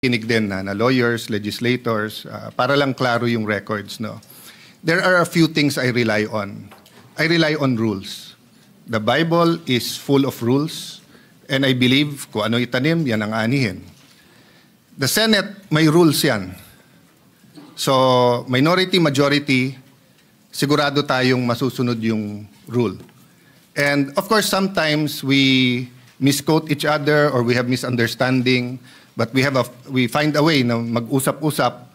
kinig din na lawyers, legislators, para lang klaro yung records, no? There are a few things I rely on. I rely on rules. The Bible is full of rules, and I believe kung ano itanim, yan ang anihin. The Senate, may rules yan. So, minority, majority, sigurado tayong masusunod yung rule. And of course, sometimes we misquote each other or we have misunderstanding, but we find a way na mag-usap-usap.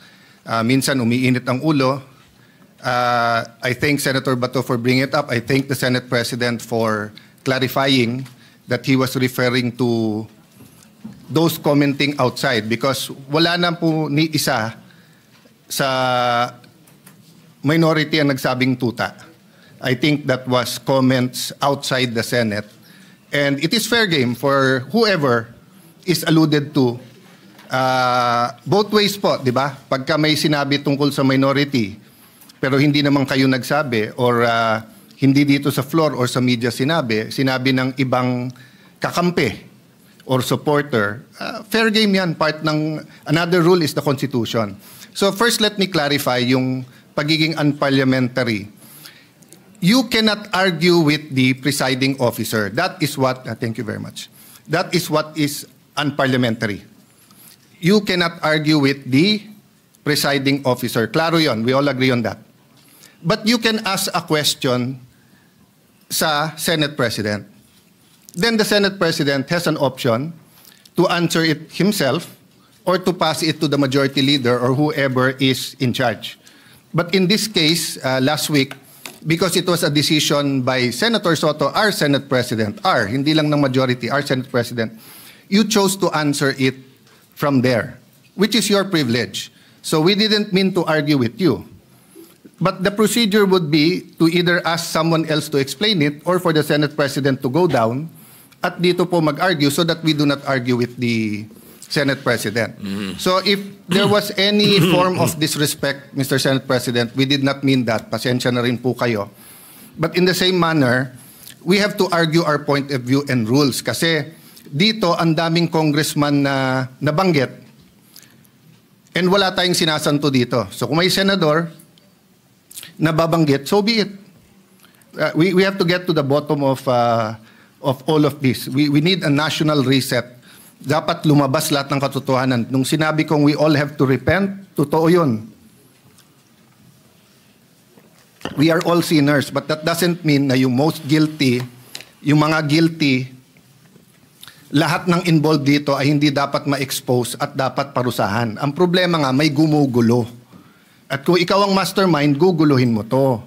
Minsan umiinit ang ulo. I thank Senator Bato for bringing it up. I thank the Senate President for clarifying that he was referring to those commenting outside because wala na po ni isa sa minority ang nagsabing tuta. I think that was comments outside the Senate. And it is fair game for whoever is alluded to. Both ways po, di ba? Pagka may sinabi tungkol sa minority, pero hindi naman kayo nagsabi or hindi dito sa floor or sa media sinabi ng ibang kakampi or supporter, fair game yan. Part ng another rule is the Constitution. So first, let me clarify yung pagiging unparliamentary. You cannot argue with the presiding officer. That is what, thank you very much. That is what is unparliamentary. You cannot argue with the presiding officer. Klaro yon, we all agree on that. But you can ask a question sa Senate President. Then the Senate President has an option to answer it himself or to pass it to the majority leader or whoever is in charge. But in this case, last week, because it was a decision by Senator Soto, our Senate President, hindi lang ng majority, our Senate President, you chose to answer it from there, which is your privilege. So we didn't mean to argue with you. But the procedure would be to either ask someone else to explain it or for the Senate President to go down at dito po mag-argue so that we do not argue with the Senate President. So if there was any form of disrespect, Mr. Senate President, we did not mean that. Pasensya na rin po kayo. But in the same manner, we have to argue our point of view and rules. Kasi dito, ang daming congressman na nabanggit and wala tayong sinasanto dito. So kung may senador na babanggit, so be it. We have to get to the bottom of all of this. We need a national reset. Dapat lumabas lahat ng katotohanan. Nung sinabi kong we all have to repent, totoo yun. We are all sinners, but that doesn't mean na yung most guilty, yung mga guilty, lahat ng involved dito ay hindi dapat ma-expose at dapat parusahan. Ang problema nga, may gumugulo. At kung ikaw ang mastermind, guguluhin mo to.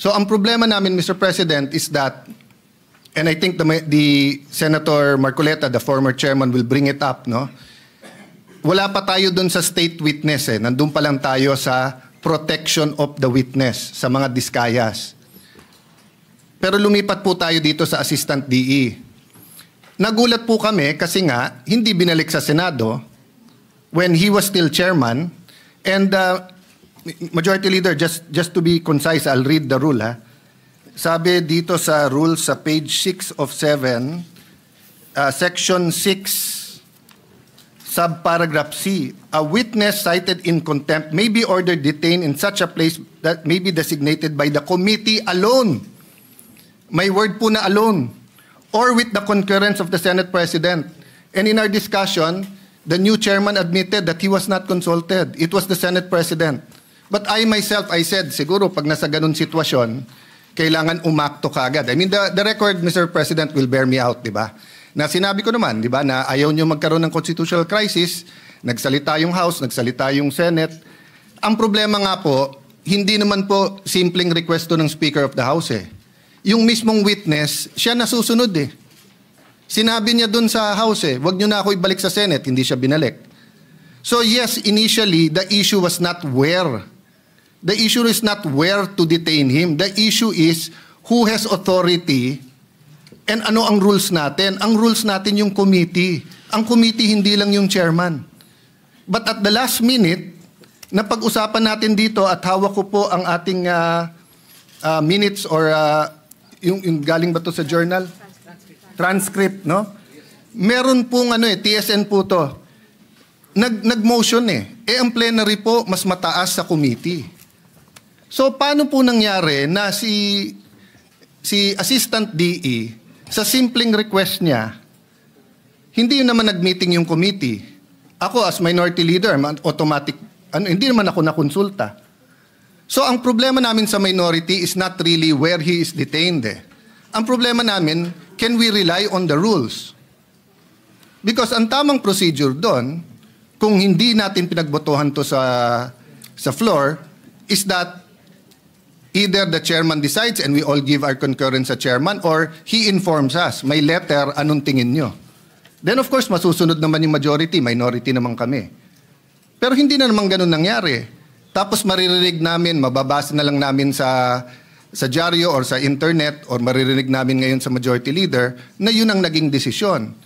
So ang problema namin, Mr. President, is that and I think the Senator Marcoleta, the former chairman, will bring it up, no? Wala pa tayo dun sa state witness, eh. Nandun pa lang tayo sa protection of the witness, sa mga diskayas. Pero lumipat po tayo dito sa Assistant DE. Nagulat po kami kasi nga, hindi binalik sa Senado when he was still chairman. And Majority Leader, just to be concise, I'll read the rule, ha? Sabi dito sa rules sa page 6 of 7, section 6, subparagraph C, a witness cited in contempt may be ordered detained in such a place that may be designated by the committee alone. May word po na alone. Or with the concurrence of the Senate President. And in our discussion, the new chairman admitted that he was not consulted. It was the Senate President. But I myself, I said, siguro pag nasa ganun sitwasyon, kailangan umakto kagad. I mean, the record, Mr. President, will bear me out, di ba? Na sinabi ko naman, di ba, na ayaw nyo magkaroon ng constitutional crisis, nagsalita yung House, nagsalita yung Senate. Ang problema nga po, hindi naman po simpleng request to ng Speaker of the House, eh. Yung mismong witness, siya nasusunod, eh. Sinabi niya dun sa House, eh, wag nyo na ako ibalik sa Senate, hindi siya binalik. So yes, initially, the issue was not where. The issue is not where to detain him. The issue is who has authority and ano ang rules natin. Ang rules natin yung committee. Ang committee hindi lang yung chairman. But at the last minute, napag-usapan natin dito at hawak ko po ang ating minutes or yung galing ba to sa journal? Transcript, no? Meron pong TSN po to. nag-motion ang plenary po mas mataas sa committee. So paano po nangyari na si Assistant DE sa simpleng request niya, hindi naman nag-meeting yung committee. Ako as minority leader, automatic, hindi naman ako nakonsulta. So ang problema namin sa minority is not really where he is detained. Ang problema namin, can we rely on the rules? Because ang tamang procedure doon, kung hindi natin pinagbotohan to sa floor, is that either the chairman decides and we all give our concurrence sa chairman, or he informs us, may letter, anong tingin nyo? Then of course, masusunod naman yung majority, minority naman kami. Pero hindi na naman ganun nangyari. Tapos maririnig namin, mababasa na lang namin sa dyaryo or sa internet, or maririnig namin ngayon sa majority leader, na yun ang naging desisyon.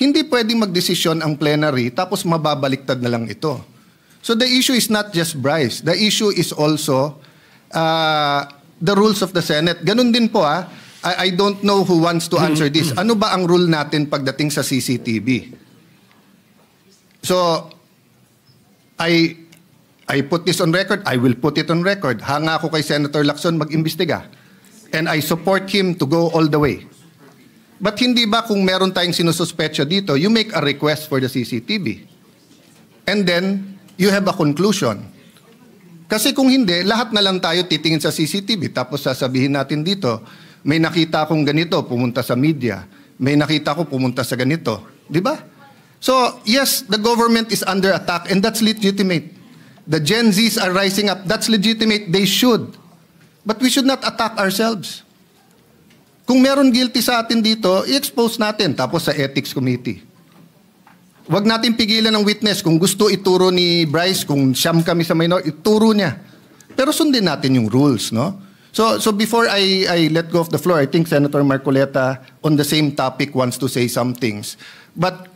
Hindi pwedeng magdesisyon ang plenary, tapos mababaliktad na lang ito. So the issue is not just Bryce. The issue is also the rules of the Senate. Ganun din po I don't know who wants to answer this. Ano ba ang rule natin pagdating sa CCTV? So, I put this on record. I will put it on record. Hanga ako kay Senator Lacson mag-imbestiga. And I support him to go all the way. But hindi ba kung meron tayong sinususpetsa dito, you make a request for the CCTV. And then, you have a conclusion. Kasi kung hindi, lahat na lang tayo titingin sa CCTV tapos sasabihin natin dito, may nakita akong ganito, pumunta sa media. May nakita ko, pumunta sa ganito. Di ba? So, yes, the government is under attack and that's legitimate. The Gen Zs are rising up. That's legitimate. They should. But we should not attack ourselves. Kung meron guilty sa atin dito, i-expose natin tapos sa Ethics Committee. Huwag natin pigilan ng witness. Kung gusto ituro ni Bryce, kung siyam kami sa minor, ituro niya. Pero sundin natin yung rules, no? So before I let go of the floor, I think Senator Marcoleta on the same topic wants to say some things. But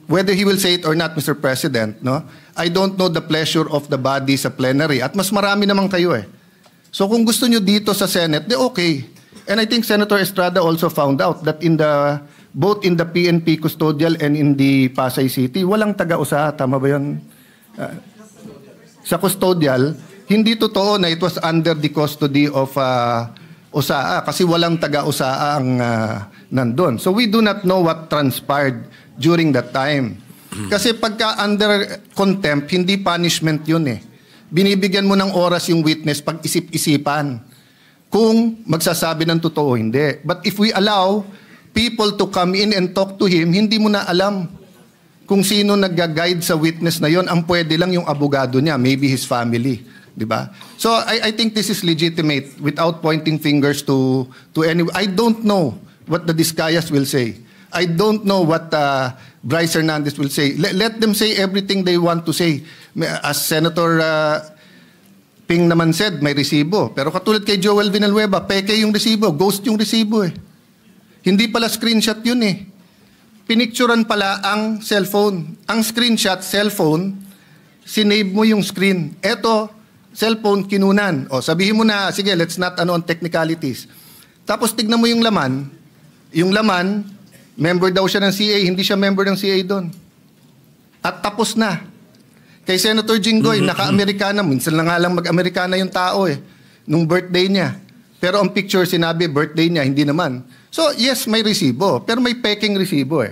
whether he will say it or not, Mr. President, no? I don't know the pleasure of the body sa plenary. At mas marami naman kayo So kung gusto nyo dito sa Senate, okay. And I think Senator Estrada also found out that both in the PNP custodial and in the Pasay City, walang taga-usaha. Tama ba yun? Sa custodial, hindi totoo na it was under the custody of USAA kasi walang taga-USAA ang nandun. So we do not know what transpired during that time. Kasi pagka under contempt, hindi punishment yun Binibigyan mo ng oras yung witness pag isip-isipan kung magsasabi ng totoo hindi. But if we allow people to come in and talk to him, hindi mo na alam kung sino nag-guide sa witness na yon. Ang pwede lang yung abogado niya, maybe his family, di ba? So I think this is legitimate without pointing fingers to anyone. I don't know what the Discayas will say. I don't know what Bryce Hernandez will say. Let them say everything they want to say. As Senator Ping naman said, may resibo. Pero katulad kay Joel Villanueva, peke yung resibo, ghost yung resibo Hindi pala screenshot yun Pinicturan pala ang cellphone. Ang screenshot, cellphone, sinave mo yung screen. Eto, cellphone, kinunan. O, sabihin mo na, sige, let's not on technicalities. Tapos tignan mo yung laman. Yung laman, member daw siya ng CA, hindi siya member ng CA doon. At tapos na. Kay Senator Jinggoy, naka-Amerikana. Minsan na nga lang mag-Amerikana yung tao nung birthday niya. Pero ang picture sinabi, birthday niya, hindi naman. So, yes, may resibo. Pero may peking resibo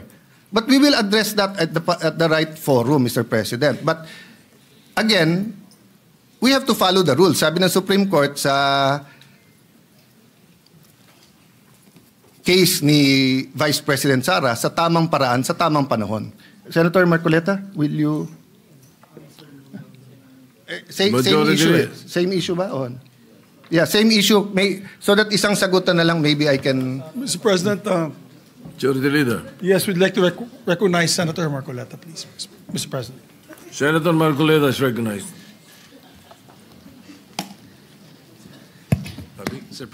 But we will address that at the right forum, Mr. President. But, again, we have to follow the rules. Sabi ng Supreme Court sa case ni Vice President Sara, sa tamang paraan, sa tamang panahon. Senator Marcoleta, will you... Same issue Same issue ba? Yeah, same issue. So that isang sagutan na lang, maybe I can... Mr. President, Majority Leader. yes, we'd like to recognize Senator Marcoleta, please, Mr. President. Senator Marcoleta is recognized. Mr.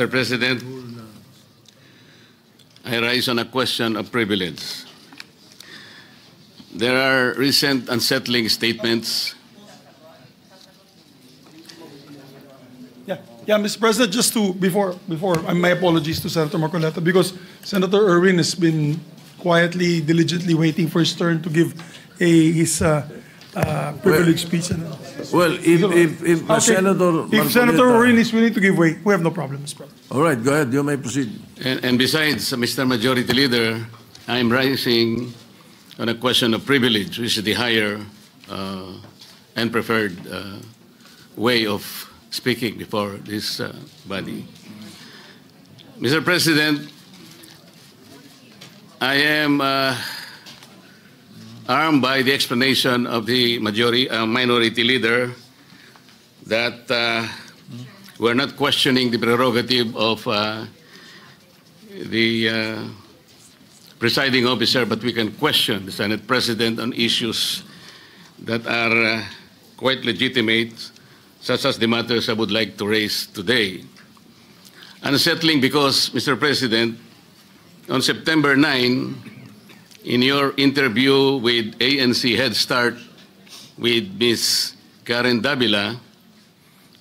President, I rise on a question of privilege. There are recent unsettling statements. Yeah, Mr. President, just to, before my apologies to Senator Marcoleta, because Senator Erwin has been quietly, diligently waiting for his turn to give his privileged speech. Well, if Okay. Senator If Senator Marcoleta- Orin is willing to give way, we have no problem, Mr. President. All right, go ahead. You may proceed. And besides, Mr. Majority Leader, I'm rising on a question of privilege, which is the higher and preferred way of speaking before this body. Mr. President, I am armed by the explanation of the minority leader that we're not questioning the prerogative of the presiding officer, but we can question the Senate President on issues that are quite legitimate, such as the matters I would like to raise today. Unsettling because, Mr. President, on September 9, in your interview with ANC Head Start with Ms. Karen Davila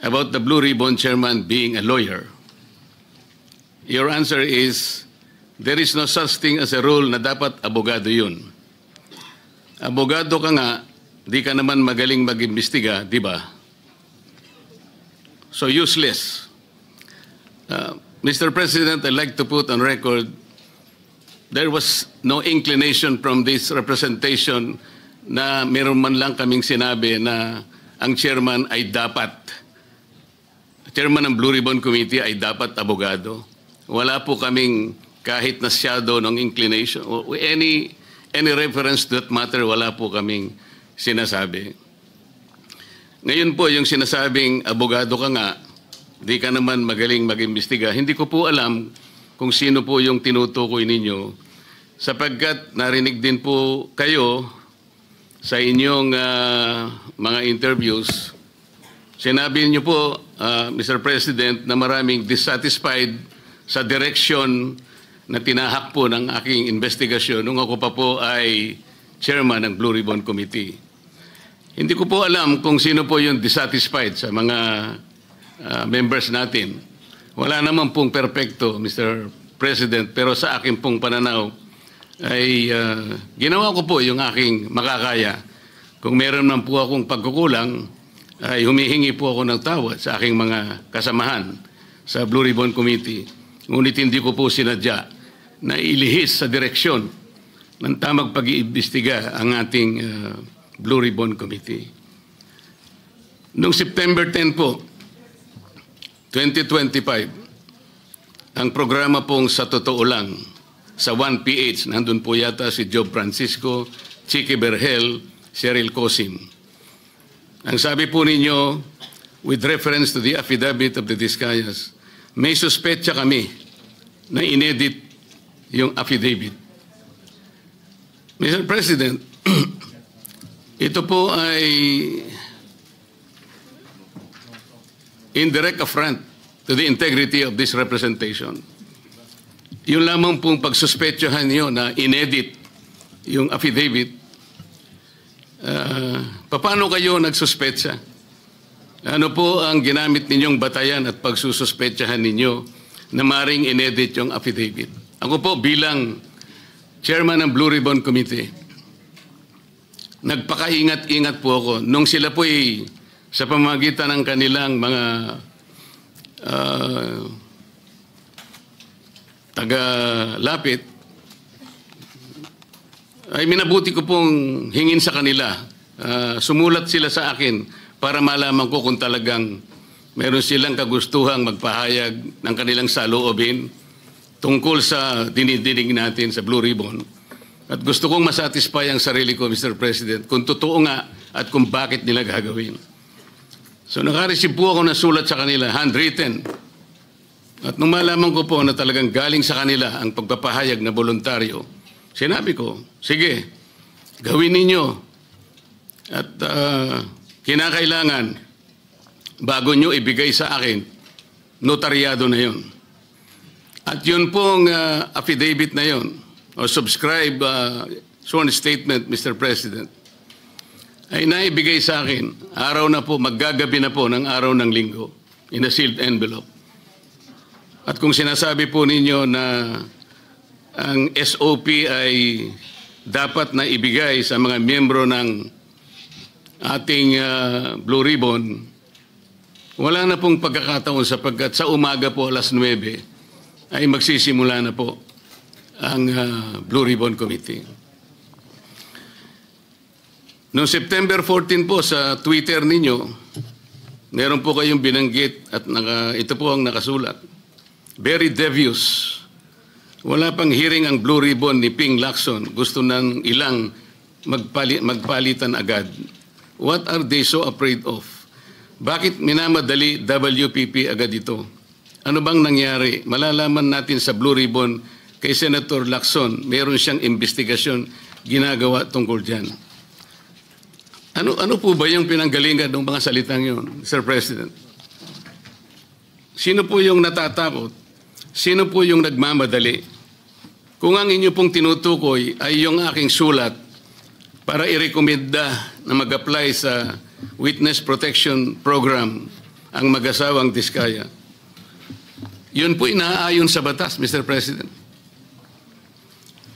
about the Blue Ribbon Chairman being a lawyer, your answer is, there is no such thing as a rule na dapat abogado yun. Abogado ka nga, di ka naman magaling mag-imbestiga, di ba? So useless. Mr. President, I'd like to put on record, there was no inclination from this representation na meron man lang kaming sinabi na ang chairman ay dapat, chairman ng Blue Ribbon Committee ay dapat abogado. Wala po kaming kahit na shadow ng inclination. Any reference to that matter, wala po kaming sinasabi. Ngayon po, yung sinasabing abogado ka nga, di ka naman magaling mag-imbestiga, hindi ko po alam kung sino po yung tinutukoy ninyo, sapagkat narinig din po kayo sa inyong mga interviews. Sinabi niyo po, Mr. President, na maraming dissatisfied sa direction na tinahak po ng aking investigasyon nung ako pa po ay chairman ng Blue Ribbon Committee. Hindi ko po alam kung sino po yung dissatisfied sa mga members natin. Wala naman pong perpekto, Mr. President, pero sa akin pong pananaw ay ginawa ko po yung aking makakaya. Kung meron man po akong pagkukulang, ay humihingi po ako ng tawad sa aking mga kasamahan sa Blue Ribbon Committee. Ngunit hindi ko po sinadya na ilihis sa direksyon ng tamang pag-iimbestiga ang ating Blue Ribbon Committee. Noong September 10 po, 2025, ang programa pong Sa Totoo Lang, sa 1PH, nandun po yata si Job Francisco, Chicky Berhel, Cheryl Cosim. Ang sabi po ninyo, with reference to the affidavit of the Discayas, may suspetsa kami na inedit yung affidavit. Mr. President, ito po ay indirect affront to the integrity of this representation. Yung lamang pong pagsuspetsahan niyo na inedit yung affidavit, paano kayo nagsuspetsa? Ano po ang ginamit ninyong batayan at pagsususpetsahan ninyo na maring inedit yung affidavit? Ako po bilang chairman ng Blue Ribbon Committee, nagpakaingat-ingat po ako nung sila po ay sa pamamagitan ng kanilang mga taga-lapit, ay minabuti ko pong hingin sa kanila. Sumulat sila sa akin para malaman ko kung talagang meron silang kagustuhang magpahayag ng kanilang saloobin tungkol sa dinidinig natin sa Blue Ribbon. At gusto kong masatisfy ang sarili ko, Mr. President, kung totoo nga at kung bakit nila gagawin. So nakareceive po ako ng sulat sa kanila, handwritten. At nung malaman ko po na talagang galing sa kanila ang pagpapahayag na voluntaryo, sinabi ko, sige, gawin ninyo. At kinakailangan, bago nyo ibigay sa akin, notaryado na yon. At yun pong affidavit na yon, o subscribe sworn statement, Mr. President, ay naibigay sa akin, araw na po, maggagabi na po ng araw ng linggo, in a sealed envelope. At kung sinasabi po ninyo na ang SOP ay dapat na ibigay sa mga miyembro ng ating Blue Ribbon, wala na pong pagkakataon sapagkat sa umaga po alas 9 ay magsisimula na po ang Blue Ribbon Committee. Noong September 14 po sa Twitter ninyo, meron po kayong binanggit at ito po ang nakasulat. Very devious. Wala pang hearing ang Blue Ribbon ni Ping Lacson. Gusto ng ilang magpalitan agad. What are they so afraid of? Bakit minamadali WPP agad ito? Ano bang nangyari? Malalaman natin sa Blue Ribbon kay Senator Lacson, meron siyang investigasyon ginagawa tungkol dyan. Ano po ba yung pinanggalingan ng mga salitang yun, Mr. President? Sino po yung natatakot? Sino po yung nagmamadali? Kung ang inyo pong tinutukoy ay yung aking sulat para irekomenda na mag-apply sa Witness Protection Program ang mag-asawang Diskaya, yun po inaayon sa batas, Mr. President.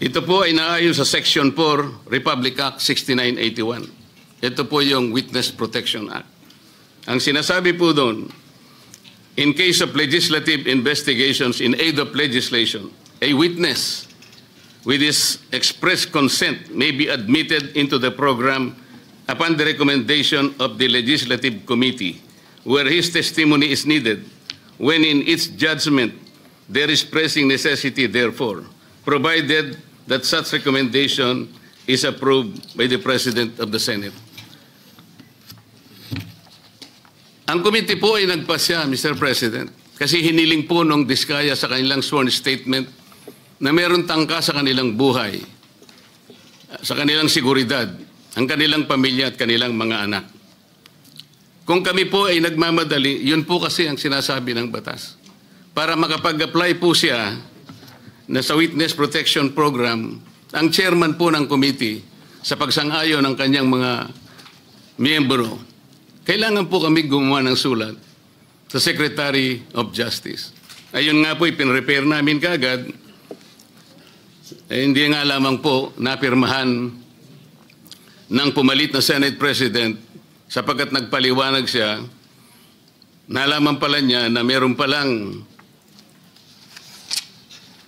Ito po ay naayon sa Section 4, Republic Act 6981. Ito po yung Witness Protection Act. Ang sinasabi po doon, in case of legislative investigations in aid of legislation, a witness with his express consent may be admitted into the program upon the recommendation of the Legislative Committee where his testimony is needed when in its judgment there is pressing necessity therefore, provided that such recommendation is approved by the President of the Senate. Ang committee po ay nagpasya, Mr. President, kasi hiniling po nung Diskaya sa kanilang sworn statement na meron tangka sa kanilang buhay, sa kanilang seguridad, ang kanilang pamilya at kanilang mga anak. Kung kami po ay nagmamadali, yun po kasi ang sinasabi ng batas. Para makapag-apply po siya na sa Witness Protection Program, ang chairman po ng committee sa pagsang-ayon ng kanyang mga miyembro, kailangan po kami gumawa ng sulat sa Secretary of Justice. Ayun nga po, ipinrepair namin kaagad. Hindi nga lamang po napirmahan ng pumalit na Senate President sapagkat nagpaliwanag siya, nalaman pala niya na meron palang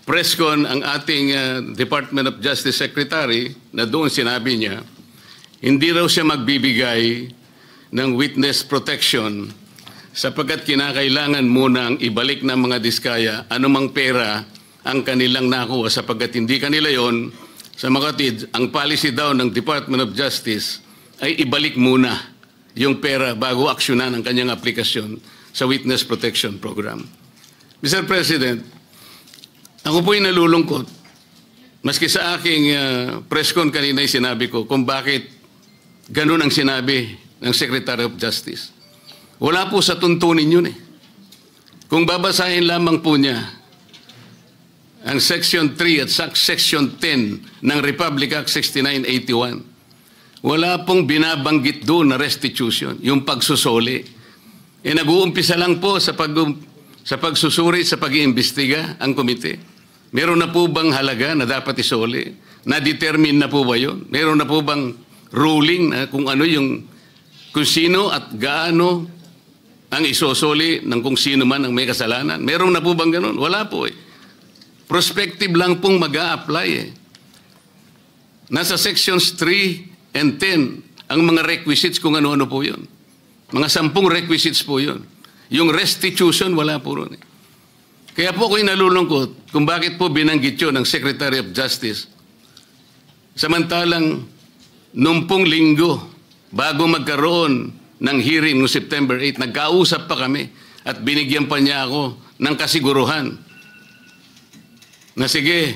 press con ang ating Department of Justice Secretary na doon sinabi niya, hindi raw siya magbibigay ng witness protection sapagkat kinakailangan munang ibalik ng mga Diskaya anumang pera ang kanilang nakuha sapagkat hindi kanila yon. Sa makatid, ang policy daw ng Department of Justice ay ibalik muna yung pera bago aksyonan ang kanyang aplikasyon sa Witness Protection Program. Mr. President, ako po'y nalulungkot maski sa aking press con kanina ay sinabi ko kung bakit ganun ang sinabi ng Secretary of Justice. Wala po sa tuntunin yun eh. Kung babasahin lamang po niya ang Section 3 at Section 10 ng Republic Act 6981, wala pong binabanggit doon na restitution, yung pagsusuli. Nag-uumpisa lang po sa pagsusuri, sa pag-iimbestiga ang komite. Meron na po bang halaga na dapat isuli? Na-determine na po ba yun? Meron na po bang ruling na kung ano kung sino at gaano ang isosoli ng kung sino man ang may kasalanan? Meron na po bang ganun? Wala po eh. Prospective lang pong mag-a-apply eh. Nasa sections 3 and 10 ang mga requisites kung ano-ano po yun. Mga 10 requisites po yun. Yung restitution, wala po ron eh. Kaya po ako'y nalulungkot kung bakit po binanggit yun ng Secretary of Justice. Samantalang, nung pong linggo, bago magkaroon ng hearing noong September 8, nagkausap pa kami at binigyan pa niya ako ng kasiguruhan na sige,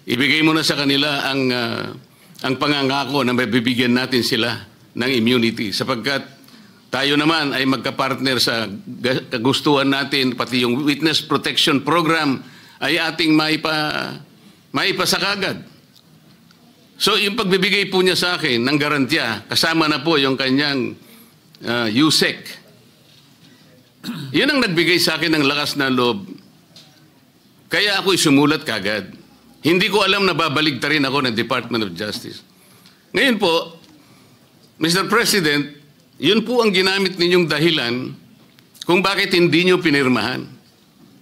ibigay mo na sa kanila ang pangangako na mabibigyan natin sila ng immunity sapagkat tayo naman ay magkapartner sa kagustuhan natin, pati yung Witness Protection Program ay ating maipasakagad. So yung pagbibigay po niya sa akin ng garantiya, kasama na po yung kanyang USEC. Yun ang nagbigay sa akin ng lakas na loob. Kaya ako'y sumulat kagad. Hindi ko alam na babaligtarin ako ng Department of Justice. Ngayon po, Mr. President, yun po ang ginamit ninyong dahilan kung bakit hindi nyo pinirmahan.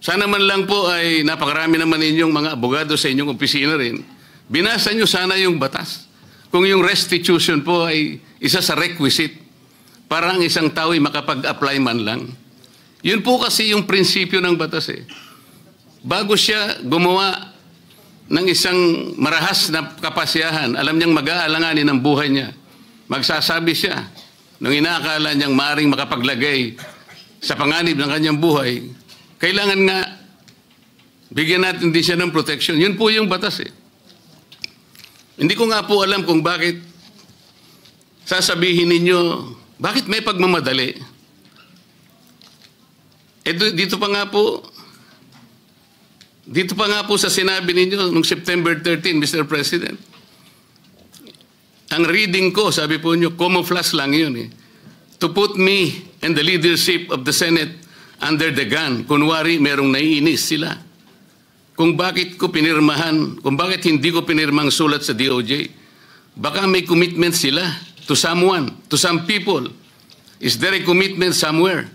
Sana man lang po ay napakarami naman ninyong mga abogado sa inyong opisina rin. Binasa nyo sana yung batas. Kung yung restitution po ay isa sa requisite para ang isang tao ay makapag-apply man lang. Yun po kasi yung prinsipyo ng batas eh. Bago siya gumawa ng isang marahas na kapasyahan, alam niyang mag-aalanganin ang buhay niya. Magsasabi siya, nung inaakala niyang maaring makapaglagay sa panganib ng kanyang buhay, kailangan nga bigyan natin din siya ng protection. Yun po yung batas eh. Hindi ko nga po alam kung bakit sasabihin ninyo, bakit may pagmamadali? Dito pa nga po sa sinabi ninyo noong September 13, Mr. President. Ang reading ko, sabi po niyo, camouflage lang yun eh. To put me and the leadership of the Senate under the gun. Kunwari, merong naiinis sila. Kung bakit hindi ko pinirmang sulat sa DOJ. Baka may commitment sila to someone, to some people. Is there a commitment somewhere?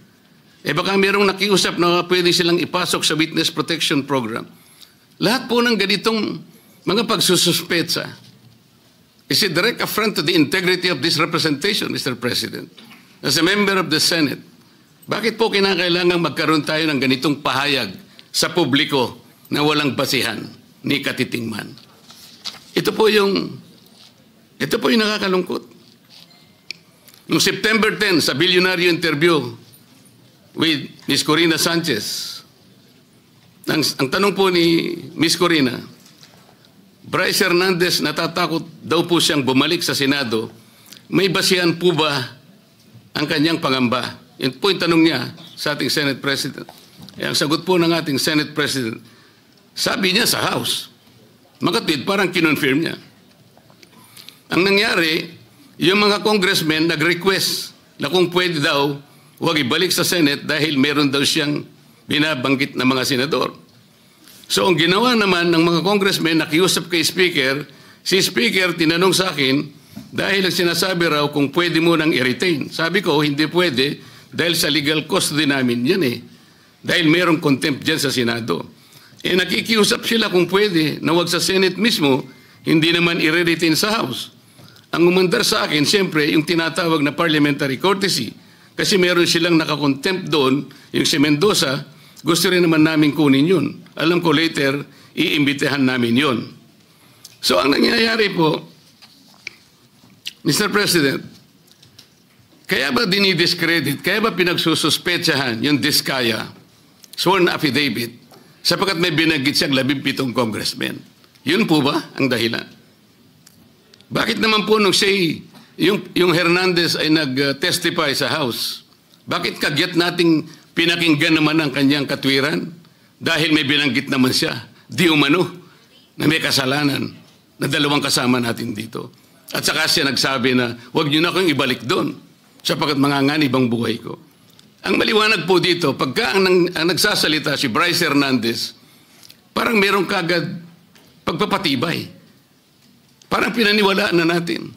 Baka merong nakiusap na pwede silang ipasok sa Witness Protection Program. Lahat po ng ganitong mga pagsususpetsa is a direct affront to the integrity of this representation, Mr. President. As a member of the Senate, bakit po kinakailangan magkaroon tayo ng ganitong pahayag sa publiko na walang basihan ni katitingman? Ito po yung nakakalungkot. Noong September 10, sa bilyonaryo interview with Ms. Corina Sanchez, ang tanong po ni Ms. Corina, Bryce Hernandez natatakot daw po siyang bumalik sa Senado. May basihan po ba ang kanyang pangamba? Yun po yung tanong niya sa ating Senate President. Ang sagot po ng ating Senate President, sabi niya sa House. Makatwid, parang kinonfirm niya. Ang nangyari, yung mga congressmen nag-request na kung pwede daw, huwag ibalik sa Senate dahil meron daw siyang binabanggit na mga senador. So ang ginawa naman ng mga congressmen, nakiusap kay Speaker, si Speaker tinanong sa akin, dahil ang sinasabi raw kung pwede mo nang i-retain. Sabi ko, hindi pwede dahil sa legal custody namin yan eh. Dahil merong contempt dyan sa Senado. Nakikiusap sila kung pwede na wag sa Senate mismo, hindi naman i-retain sa House. Ang umandar sa akin, siyempre, yung tinatawag na parliamentary courtesy. Kasi meron silang nakakontempt doon, yung si Mendoza, gusto rin naman namin kunin yun. Alam ko later, iimbitahan namin yun. So ang nangyayari po, Mr. President, kaya ba dinidiscredit, kaya ba pinagsususpetsahan yung Diskaya, sworn affidavit, sapagkat may binanggit siyang 17 congressmen? Yun po ba ang dahilan? Bakit naman po nung siya, yung Hernandez ay nag-testify sa House, bakit kagyat nating pinakinggan naman ang kanyang katwiran? Dahil may binanggit naman siya, di umano, na may kasalanan na dalawang kasama natin dito. At saka siya nagsabi na, huwag niyo na akong ibalik doon, sapagkat manganganib ang buhay ko. Ang maliwanag po dito, pagka ang nagsasalita si Bryce Hernandez, parang merong kagad pagpapatibay. Parang pinaniwalaan na natin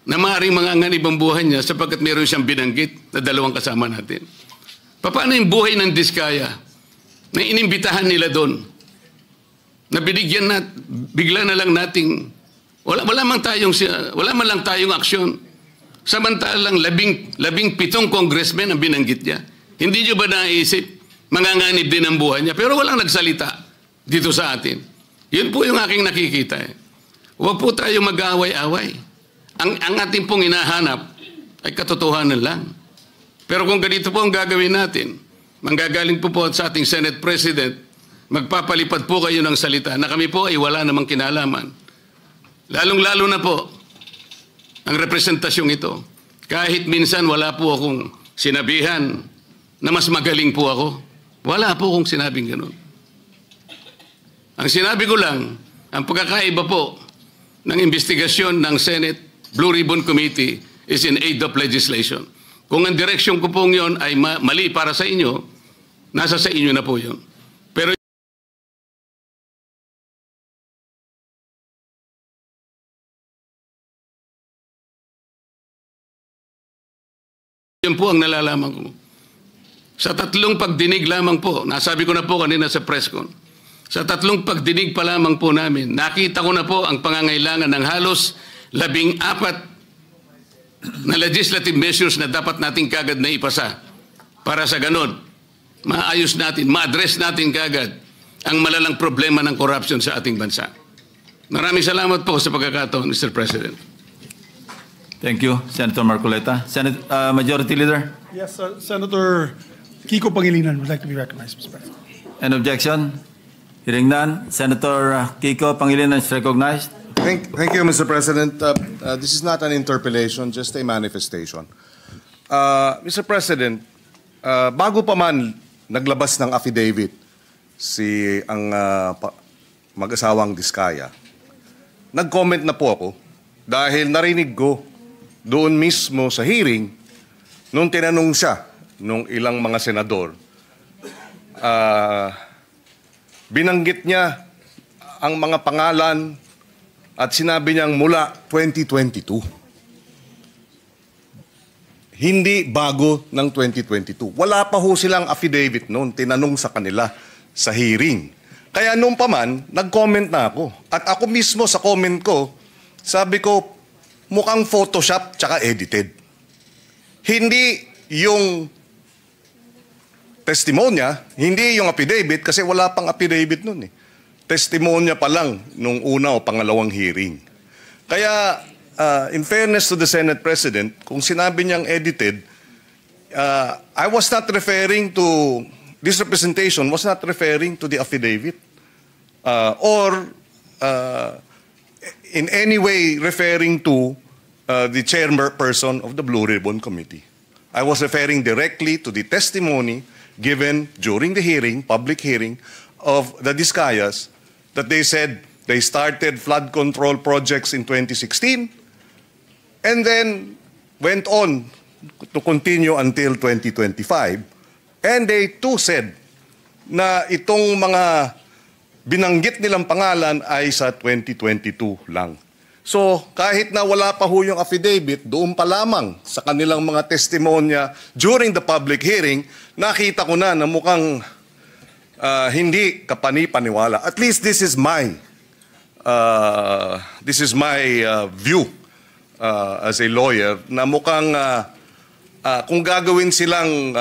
na maaaring manganganib ang buhay niya sapagkat meron siyang binanggit na dalawang kasama natin. Paano yung buhay ng Diskaya na inimbitahan nila doon? Na binigyan na, bigla na lang nating, wala man lang tayong aksyon. Samantalang 17 congressmen ang binanggit niya. Hindi niyo ba naisip, manganganib din ang buhay niya? Pero walang nagsalita dito sa atin. Yun po yung aking nakikita eh. Huwag po tayo mag-aaway-away. Ang ating pong hinahanap ay katotohanan lang. Pero kung ganito po ang gagawin natin, manggagaling po sa ating Senate President, magpapalipad po kayo ng salita na kami po ay wala namang kinalaman. Lalong-lalo na po ang representasyong ito. Kahit minsan wala po akong sinabihan na mas magaling po ako. Wala po akong sinabing ganun. Ang sinabi ko lang, ang pagkakaiba po ng investigasyon ng Senate Blue Ribbon Committee is in aid of legislation. Kung ang direksyon ko pong yon ay mali para sa inyo, nasa sa inyo na po yun. Yun po ang nalalaman ko. Sa 3 pagdinig lamang po, nasabi ko na po kanina sa press con, sa 3 pagdinig pa lamang po namin, nakita ko na po ang pangangailangan ng halos 14 na legislative measures na dapat natin kagad na ipasa para sa ganon, maayos natin, ma-address natin kagad ang malalang problema ng corruption sa ating bansa. Maraming salamat po sa pagkakataon, Mr. President. Thank you, Senator Marcoleta. Majority Leader, Yes, Senator Kiko Pangilinan would like to be recognized, Mr. President. an objection? Hearing none, Senator Kiko Pangilinan is recognized. Thank you, Mr. President. This is not an interpellation, just a manifestation. Mr. President, bago pa man naglabas ng affidavit ang mag-asawang Diskaya, nag-comment na po ako dahil narinig ko doon mismo sa hearing nung tinanong siya nung ilang mga senador, binanggit niya ang mga pangalan at sinabi niyang mula 2022. Hindi bago ng 2022. Wala pa ho silang affidavit noon, tinanong sa kanila sa hearing. Kaya nung pa man, nag-comment na ako. At ako mismo sa comment ko, sabi ko, mukhang Photoshop tsaka edited. Hindi yung testimonya, hindi yung affidavit, kasi wala pang affidavit noon eh. Testimonya pa lang nung una o pangalawang hearing. Kaya, in fairness to the Senate President, kung sinabi niyang edited, I was not referring to, this representation was not referring to the affidavit or in any way referring to the chairperson of the Blue Ribbon Committee. I was referring directly to the testimony given during the hearing, public hearing, of the Diskayas, that they said they started flood control projects in 2016 and then went on to continue until 2025. And they too said na itong mga binanggit nilang pangalan ay sa 2022 lang. So kahit na wala pa ho yung affidavit, doon pa lamang sa kanilang mga testimonya during the public hearing, nakita ko na mukhang hindi kapani-paniwala. At least this is my view as a lawyer, na mukhang kung gagawin silang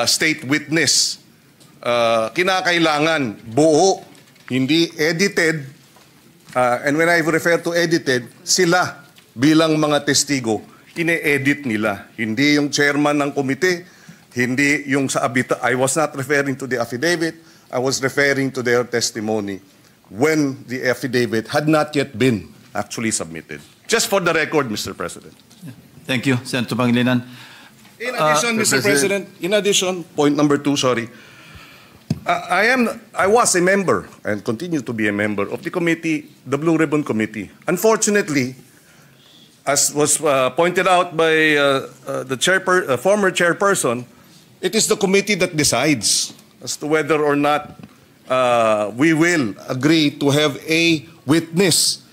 state witness, kinakailangan buo, hindi edited. And when I refer to edited, sila bilang mga testigo, ine-edit nila. Hindi yung chairman ng komite, hindi yung sa abita. I was not referring to the affidavit. I was referring to their testimony when the affidavit had not yet been actually submitted. Just for the record, Mr. President. Thank you, Senator Pangilinan. In addition, Mr. President, in addition, point number 2, sorry. I was a member and continue to be a member of the committee, the Blue Ribbon Committee. Unfortunately, as was pointed out by the former chairperson, it is the committee that decides as to whether or not we will agree to have a witness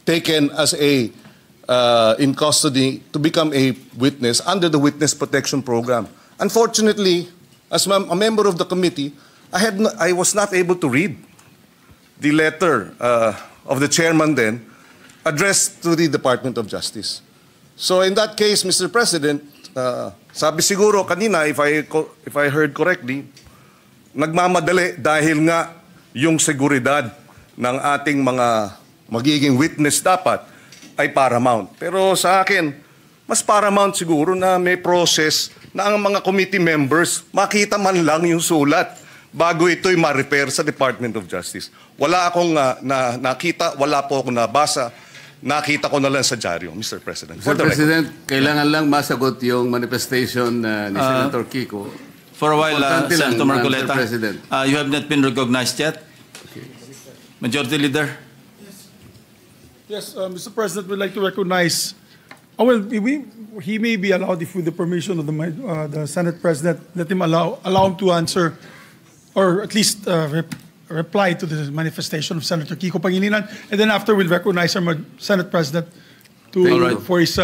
taken as in custody to become a witness under the Witness Protection Program. Unfortunately, as a member of the committee, I was not able to read the letter of the chairman then addressed to the Department of Justice. So in that case, Mr. President, sabi siguro kanina, if I heard correctly, nagmamadali dahil nga yung seguridad ng ating mga magiging witness dapat ay paramount. Pero sa akin, mas paramount siguro na may process na ang mga committee members makita man lang yung sulat bago ito'y ma-repair sa Department of Justice. Wala akong nakita, wala po akong nabasa, nakita ko na lang sa dyaryo, Mr. President. Mr. President, kailangan lang masagot yung manifestation ni Senator Kiko. For a while, Importante lang, Senator Marcoleta, Mr. President. you have not been recognized yet. Majority Leader. Yes, Mr. President, we'd like to recognize, he may be allowed, if with the permission of the Senate President, let him allow him to answer, or at least reply to the manifestation of Senator Kiko Pangilinan, and then after we'll recognize our Senate President for his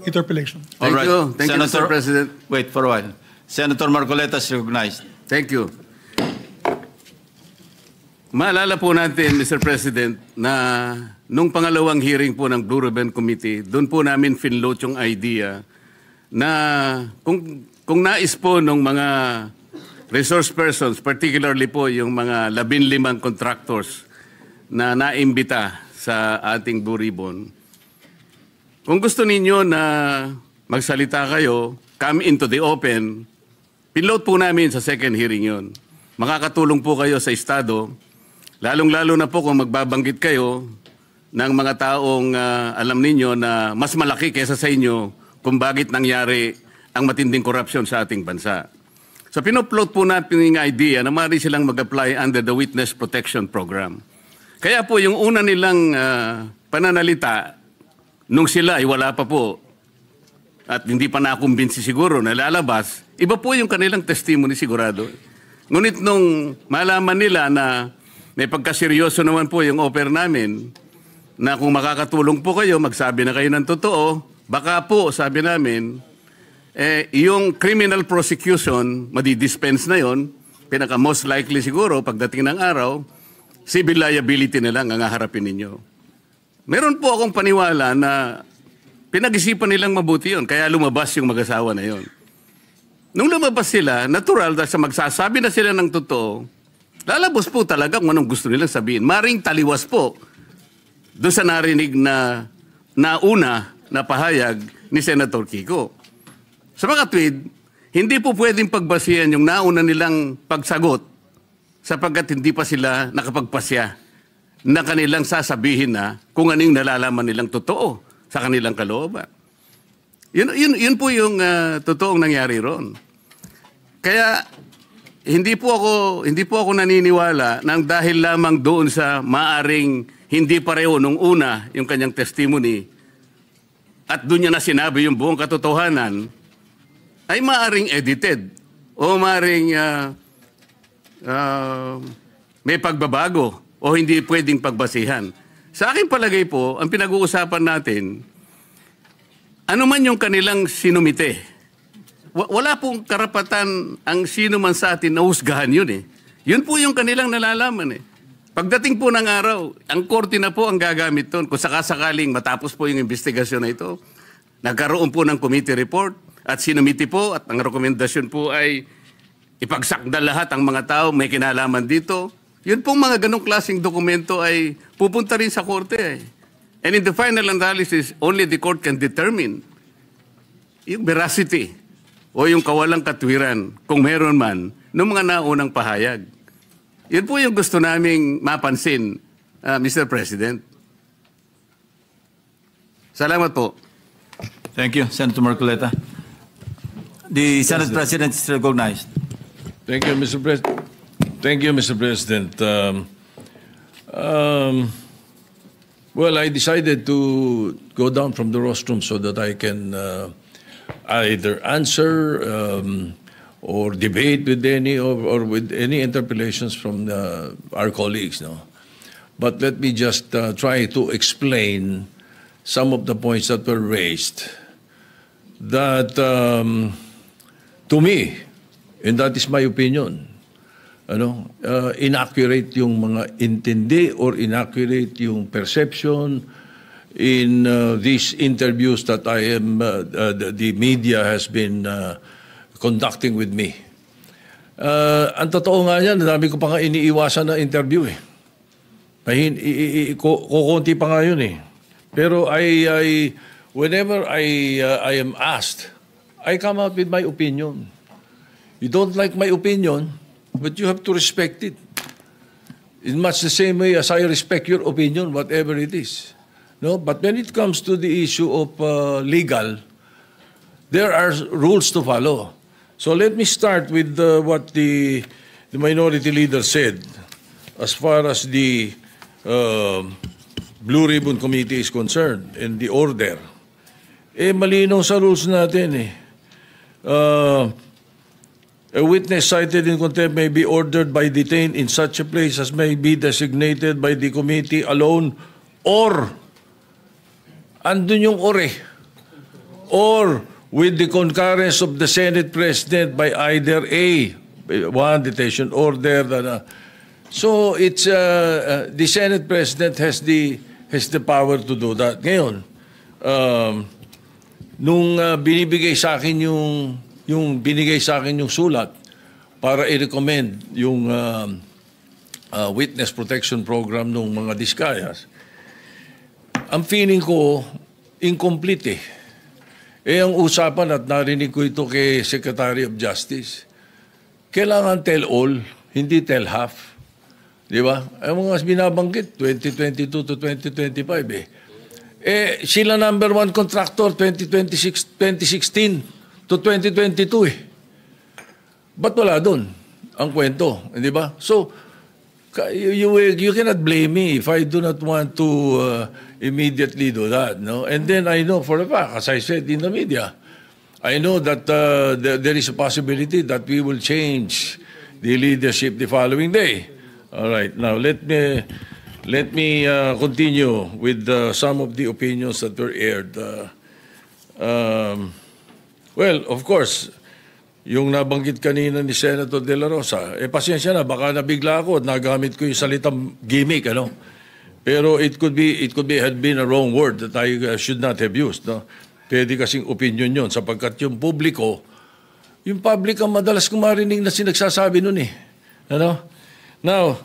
interpellation. All right. Thank you, Mr. President. Wait for a while. Senator Marcoleta is recognized. Thank you. Maalala po natin, Mr. President, na nung pangalawang hearing po ng Blue Ribbon Committee, doon po namin finload yung idea na kung nais po ng mga resource persons, particularly po yung mga 15 contractors na naimbita sa ating Blue Ribbon, kung gusto ninyo na magsalita kayo, come into the open, pinload po namin sa second hearing yon. Makakatulong po kayo sa Estado, lalong-lalo na po kung magbabanggit kayo ng mga taong alam ninyo na mas malaki kaysa sa inyo kung bakit nangyari ang matinding korupsyon sa ating bansa. So pinupload po natin yung idea na maaari silang mag-apply under the Witness Protection Program. Kaya po yung una nilang pananalita, nung sila ay wala pa po at hindi pa nakumbinsi siguro na lalabas, iba po yung kanilang testimony sigurado. Ngunit nung malaman nila na may pagkaseryoso naman po yung offer namin, na kung makakatulong po kayo, magsabi na kayo ng totoo, baka po, sabi namin, yung criminal prosecution, madidispense na yon, pinaka most likely siguro, pagdating ng araw, civil liability na lang ang haharapin ninyo. Meron po akong paniwala na pinag-isipan nilang mabuti yon, kaya lumabas yung mag-asawa na yon. Nung lumabas sila, natural dahil sa magsasabi na sila ng totoo, lalabas po talaga kung anong gusto nilang sabihin. Maring taliwas po doon sa narinig na nauna na pahayag ni Senator Kiko. Sa mga tweet, hindi po pwedeng pagbasihan yung nauna nilang pagsagot sapagkat hindi pa sila nakapagpasya na kanilang sasabihin na kung anong nalalaman nilang totoo sa kanilang kalooban. Yun po yung totoong nangyari ron. Kaya hindi po ako naniniwala nang dahil lamang doon sa maaring hindi pareho nung una yung kanyang testimony at doon niya na sinabi yung buong katotohanan ay maaring edited o maaring may pagbabago o hindi pwedeng pagbasihan. Sa aking palagay po, ang pinag-uusapan natin, ano man yung kanilang sinumite, wala pong karapatan ang sino man sa atin na husgahan yun eh. Yun po yung kanilang nalalaman eh. Pagdating po ng araw, ang korte na po ang gagamit doon. Kung sakasakaling matapos po yung investigasyon na ito, nagkaroon po ng committee report at sinumiti po at ang rekomendasyon po ay ipagsakda lahat ang mga tao may kinalaman dito. Yun pong mga ganong klaseng dokumento ay pupunta rin sa korte eh. And in the final analysis, only the court can determine yung veracity o yung kawalang katwiran, kung meron man, ng mga naunang pahayag. Yun po yung gusto naming mapansin, Mr. President. Salamat po. Thank you, Senator Marcoleta. The Senate President is recognized. Thank you, Mr. President. Thank you, Mr. President. Well, I decided to go down from the rostrum so that I can either answer or debate with any or with any interpellations from our colleagues. No? But let me just try to explain some of the points that were raised that, to me, and that is my opinion, inaccurate yung mga intindi or inaccurate yung perception in these interviews that the media has been conducting with me. Ang totoo nga yan, dami ko pa nga iniiwasan na interview eh. Kukunti pa nga yun eh. Pero whenever I am asked, I come out with my opinion. You don't like my opinion, but you have to respect it. In much the same way as I respect your opinion, whatever it is. No, but when it comes to the issue of legal, there are rules to follow. So let me start with what the minority leader said as far as the Blue Ribbon Committee is concerned and the order. Malinaw sa rules natin eh. A witness cited in contempt may be ordered by detained in such a place as may be designated by the committee alone or andun yung ore. or with the concurrence of the Senate President by either A, one detention order. So it's the Senate President has the power to do that. Ngayon, nung binibigay sa akin yung binigay sa akin yung sulat para i-recommend yung witness protection program ng mga Discayas, ang feeling ko incomplete eh. Ang usapan at narinig ko ito kay Secretary of Justice, kailangan tell all, hindi tell half. Di ba? Ang mga binabanggit, 2022 to 2025 eh. Sila number one contractor, 2016 to 2022 eh. Ba't wala doon ang kwento? Di ba? So, you cannot blame me if I do not want to immediately do that. No? And then I know for a fact, as I said in the media, I know that there is a possibility that we will change the leadership the following day. All right. Now let me continue with some of the opinions that were aired. Well, of course, yung nabanggit kanina ni Senator De La Rosa, pasensya na, baka nabigla ako at nagamit ko yung salitang gimmick, ano? Pero it could be had been a wrong word that I should not have used, no? Pwede kasing opinion yun, sapagkat yung public ang madalas kong marinig na sinagsasabi nun eh. Ano? Now,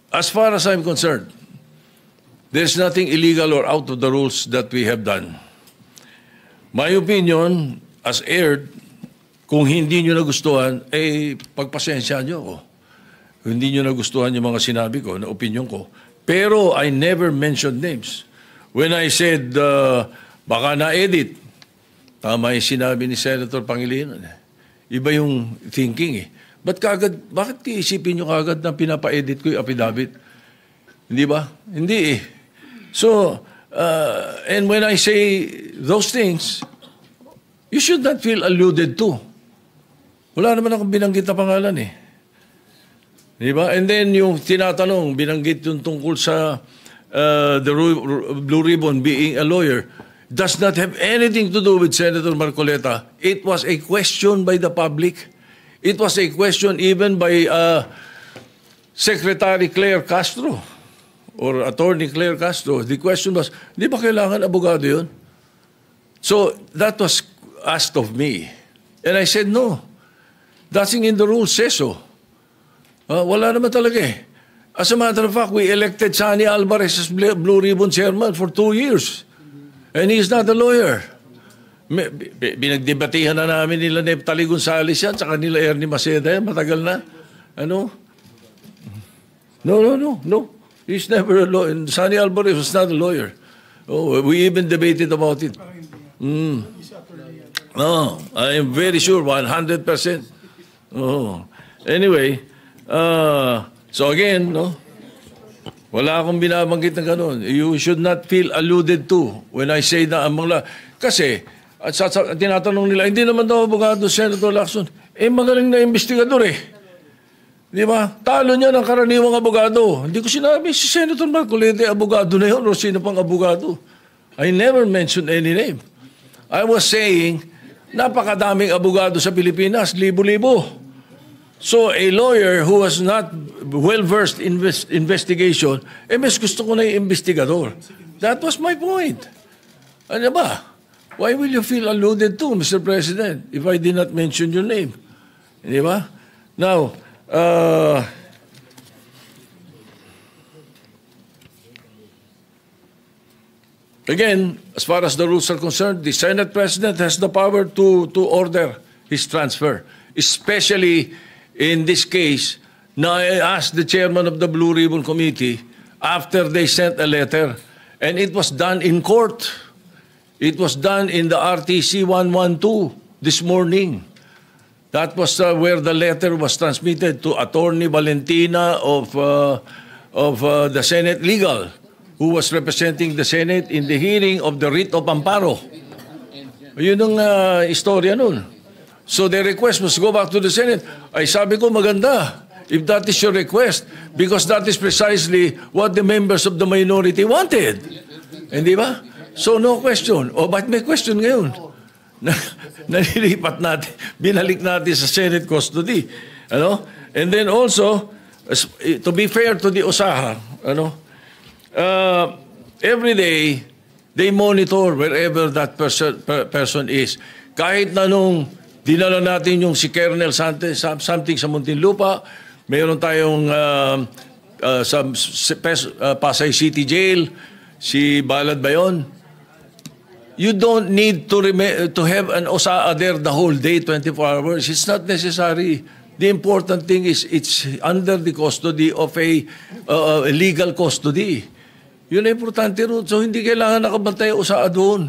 as far as I'm concerned, there's nothing illegal or out of the rules that we have done. My opinion, as aired, kung hindi nyo nagustuhan, pagpasensya nyo ako. Kung hindi nyo nagustuhan yung mga sinabi ko, na opinion ko. Pero I never mentioned names. When I said, baka na-edit, tama yung sinabi ni Senator Pangilinan. Iba yung thinking eh. Bakit iisipin nyo kagad na pinapa-edit ko yung affidavit? Hindi ba? Hindi eh. So, and when I say those things, you should not feel alluded to. Wala naman akong binanggit na pangalan eh. Di ba? And then yung tinatanong, binanggit yung tungkol sa the Blue Ribbon being a lawyer, does not have anything to do with Senator Marcoleta. It was a question by the public. It was a question even by Secretary Claire Castro or Attorney Claire Castro. The question was, di ba kailangan abogado yun? So that was asked of me. And I said, no. Nothing in the rules says so. Wala naman talaga eh. As a matter of fact, we elected Sani Alvarez as Blue Ribbon Chairman for 2 years. And he is not a lawyer. Binagdebatihan na namin nila Neptali Gonzales yan, saka nila Ernie Maceda yan, matagal na. Ano? No. He's never a lawyer. Sani Alvarez was not a lawyer. Oh, we even debated about it. No, I am very sure, 100%. Oh. Anyway, so again, no? Wala akong binabanggit na gano'n. You should not feel alluded to when I say na among kasi, at tinatanong nila, hindi naman daw abogado Senator Lacson. Magaling na investigador eh. Di ba? Talo niya ng karaniwang abogado. Hindi ko sinabi, si Senator Marcoleta, abogado na yun o sino pang abogado. I never mentioned any name. I was saying, napakadaming abogado sa Pilipinas, libo-libo. So a lawyer who was not well-versed in investigation, mas gusto ko na yung investigador. That was my point. Ano ba? Why will you feel alluded to, Mr. President, if I did not mention your name? Di ba? Now, again, as far as the rules are concerned, the Senate President has the power to order his transfer, especially in this case, now I asked the chairman of the Blue Ribbon Committee after they sent a letter, and it was done in court. It was done in the RTC 112 this morning. That was where the letter was transmitted to Attorney Valentina of the Senate Legal, who was representing the Senate in the hearing of the writ of amparo. Yun ang istorya nun. So the request was go back to the Senate. Ay sabi ko maganda. if that is your request, because that is precisely what the members of the minority wanted. Hindi ba? So no question. O ba't may question ngayon? Nalilipat natin, binalik natin sa Senate custody. Ano? And then also, to be fair to the OSAHA, every day, they monitor wherever that person is. Kahit na nung dinala natin yung si Colonel something sa Muntinlupa, mayroon tayong sa Pasay City Jail, si Balad ba yun? You don't need to have an OSAA there the whole day, 24 hours. It's not necessary. The important thing is it's under the custody of a legal custody. Yun ang importante ron. So hindi kailangan nakabantay OSAA doon.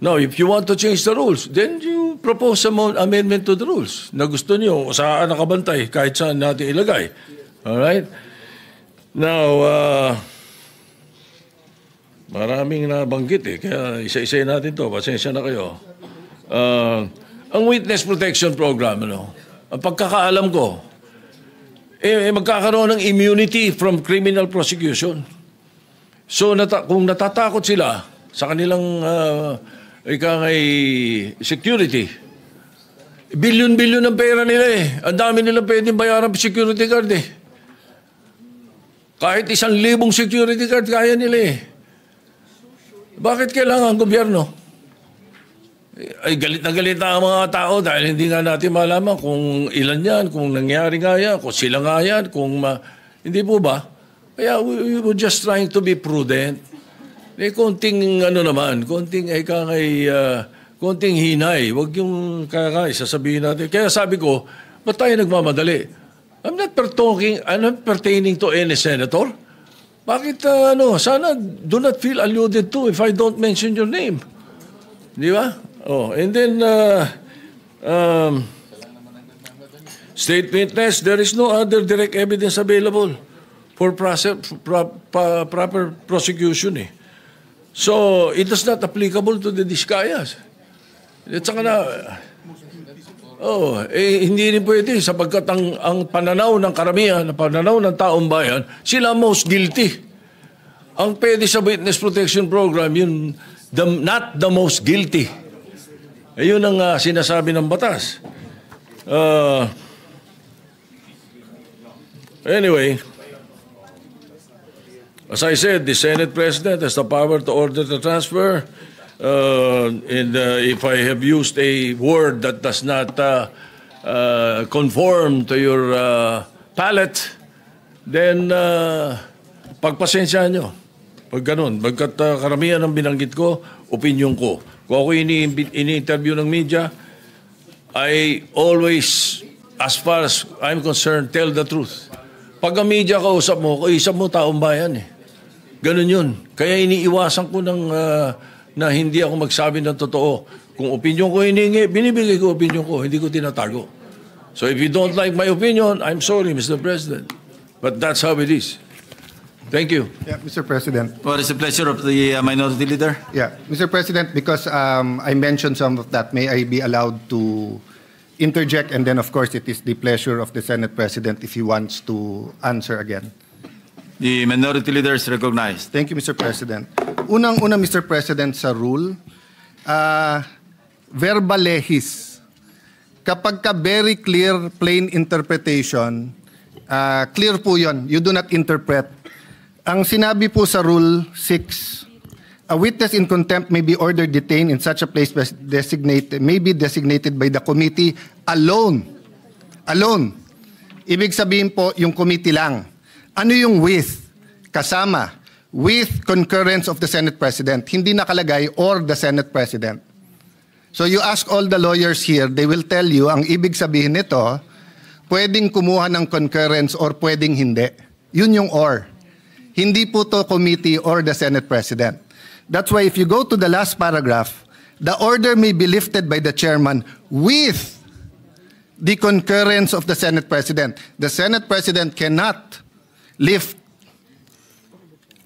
Now, if you want to change the rules, then you propose some amendment to the rules na gusto niyo OSAA nakabantay kahit saan natin ilagay. Alright? Now, maraming nabanggit kaya isa-isa natin to. Pasensya na kayo. Ang Witness Protection Program, ang pagkakaalam ko, magkakaroon ng immunity from criminal prosecution. So, kung natatakot sila sa kanilang security, billion-billion ang pera nila Ang dami nilang pwedeng bayaran security guard Kahit 1,000 security guard kaya nila Bakit kailangan ang gobyerno? Ay galit na ang mga tao dahil hindi nga natin malaman kung ilan yan, kung nangyari nga yan, kung sila nga yan, hindi po ba? Kaya we were just trying to be prudent. Konting konting hinay. Huwag yung sasabihin natin. Kaya sabi ko, ba't tayo nagmamadali? I'm not pertaining to any senator. Bakit, sana do not feel alluded to if I don't mention your name. Di ba? Oh, and then, state witness, there is no other direct evidence available for proper prosecution So, it is not applicable to the Discayas. At saka hindi rin pwede sapagkat ang pananaw ng karamihan, ang pananaw ng taong bayan, sila most guilty. Ang pwede sa Witness Protection Program, yun, not the most guilty. Ayun ang sinasabi ng batas. Anyway, as I said, the Senate President has the power to order the transfer. And if I have used a word that does not conform to your palate, then pagpasensyahan nyo. Pag ganun, pagkat karamihan ng binanggit ko, opinion ko. Kung ako ini-interview ng media, I always, as far as I'm concerned, tell the truth. Pag ang media kausap mo taong bayan Ganun yun. Kaya iniiwasan ko na hindi ako magsabi ng totoo. Kung opinion ko hiningi, binibigay ko opinion ko, hindi ko tinatago. So if you don't like my opinion, I'm sorry, Mr. President. But that's how it is. Thank you. Yeah, Mr. President. What is the pleasure of the Minority Leader? Yeah, Mr. President, because I mentioned some of that, may I be allowed to interject? And then, of course, it is the pleasure of the Senate President if he wants to answer again. The Minority Leader is recognized. Thank you, Mr. President. Unang-una, Mr. President, sa rule, verba lehis. Kapag ka very clear, plain interpretation, clear po yun. You do not interpret. Ang sinabi po sa Rule 6, a witness in contempt may be ordered detained in such a place may be designated by the committee alone. Alone. Ibig sabihin po, yung committee lang. Ano yung with? Kasama. With concurrence of the Senate President. Hindi nakalagay or the Senate President. So you ask all the lawyers here, they will tell you, ang ibig sabihin nito, pwedeng kumuha ng concurrence or pwedeng hindi. Yun yung or. Hindi po to committee or the Senate President. That's why if you go to the last paragraph, the order may be lifted by the chairman with the concurrence of the Senate President. The Senate President cannot lift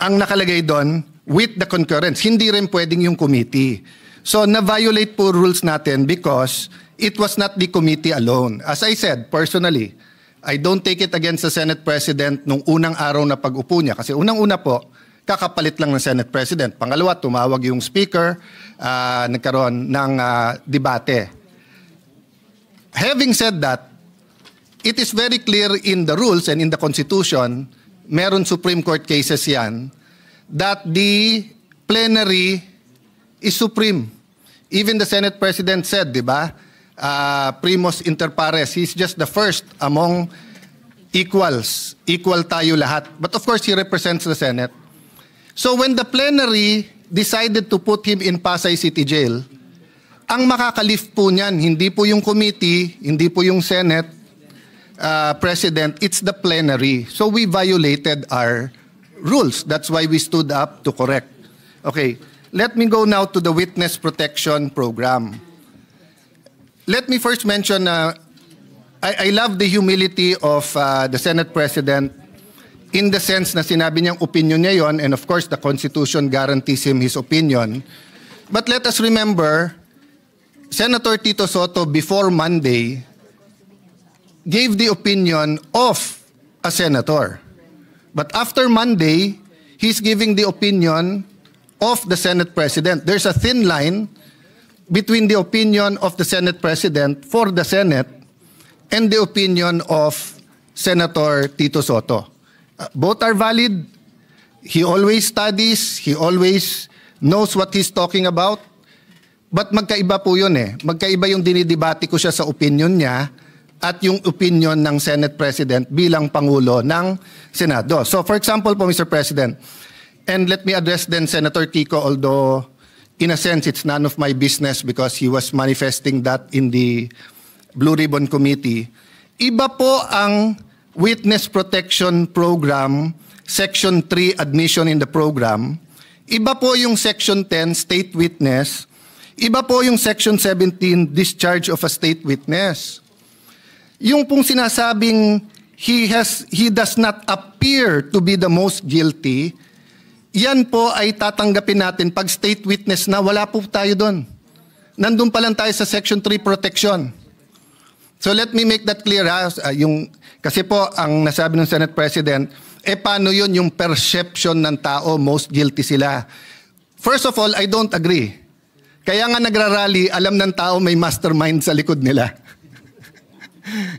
ang nakalagay doon with the concurrence. Hindi rin pwedeng yung committee. So na-violate po rules natin because it was not the committee alone. As I said, personally, I don't take it against the Senate President nung unang araw na pag-upo niya. Kasi unang-una po, kakapalit lang ng Senate President. Pangalawa, tumawag yung Speaker, nagkaroon ng debate. Having said that, it is very clear in the rules and in the Constitution, meron Supreme Court cases yan, that the plenary is supreme. Even the Senate President said, di ba, primus inter pares, he's just the first among equals. Equal tayo lahat. But of course, he represents the Senate. So when the plenary decided to put him in Pasay City Jail, ang makakalift po niyan, hindi po yung committee, hindi po yung Senate President, it's the plenary. So we violated our rules. That's why we stood up to correct. Okay, let me go now to the Witness Protection Program. Let me first mention, I love the humility of the Senate President in the sense na sinabi niyang opinion niya yon, and of course the Constitution guarantees him his opinion. But let us remember, Senator Tito Soto before Monday gave the opinion of a senator. But after Monday, he's giving the opinion of the Senate President. There's a thin line between the opinion of the Senate President for the Senate and the opinion of Senator Tito Soto. Both are valid. He always studies. He always knows what he's talking about. But magkaiba po yun eh. Magkaiba yung dinidebate ko siya sa opinion niya at yung opinion ng Senate President bilang Pangulo ng Senado. So for example po, Mr. President, and let me address then Senator Kiko, although in a sense it's none of my business because he was manifesting that in the Blue Ribbon Committee. Iba po ang Witness Protection Program, Section 3, Admission in the Program. Iba po yung Section 10, State Witness. Iba po yung Section 17, Discharge of a State Witness. Yung pong sinasabing he does not appear to be the most guilty, yan po ay tatanggapin natin pag state witness na wala po tayo doon. Nandun pa lang tayo sa Section 3 protection. So let me make that clear. Kasi po ang nasabi ng Senate President, paano yun yung perception ng tao, most guilty sila? First of all, I don't agree. Kaya nga nagrarally, alam ng tao may mastermind sa likod nila.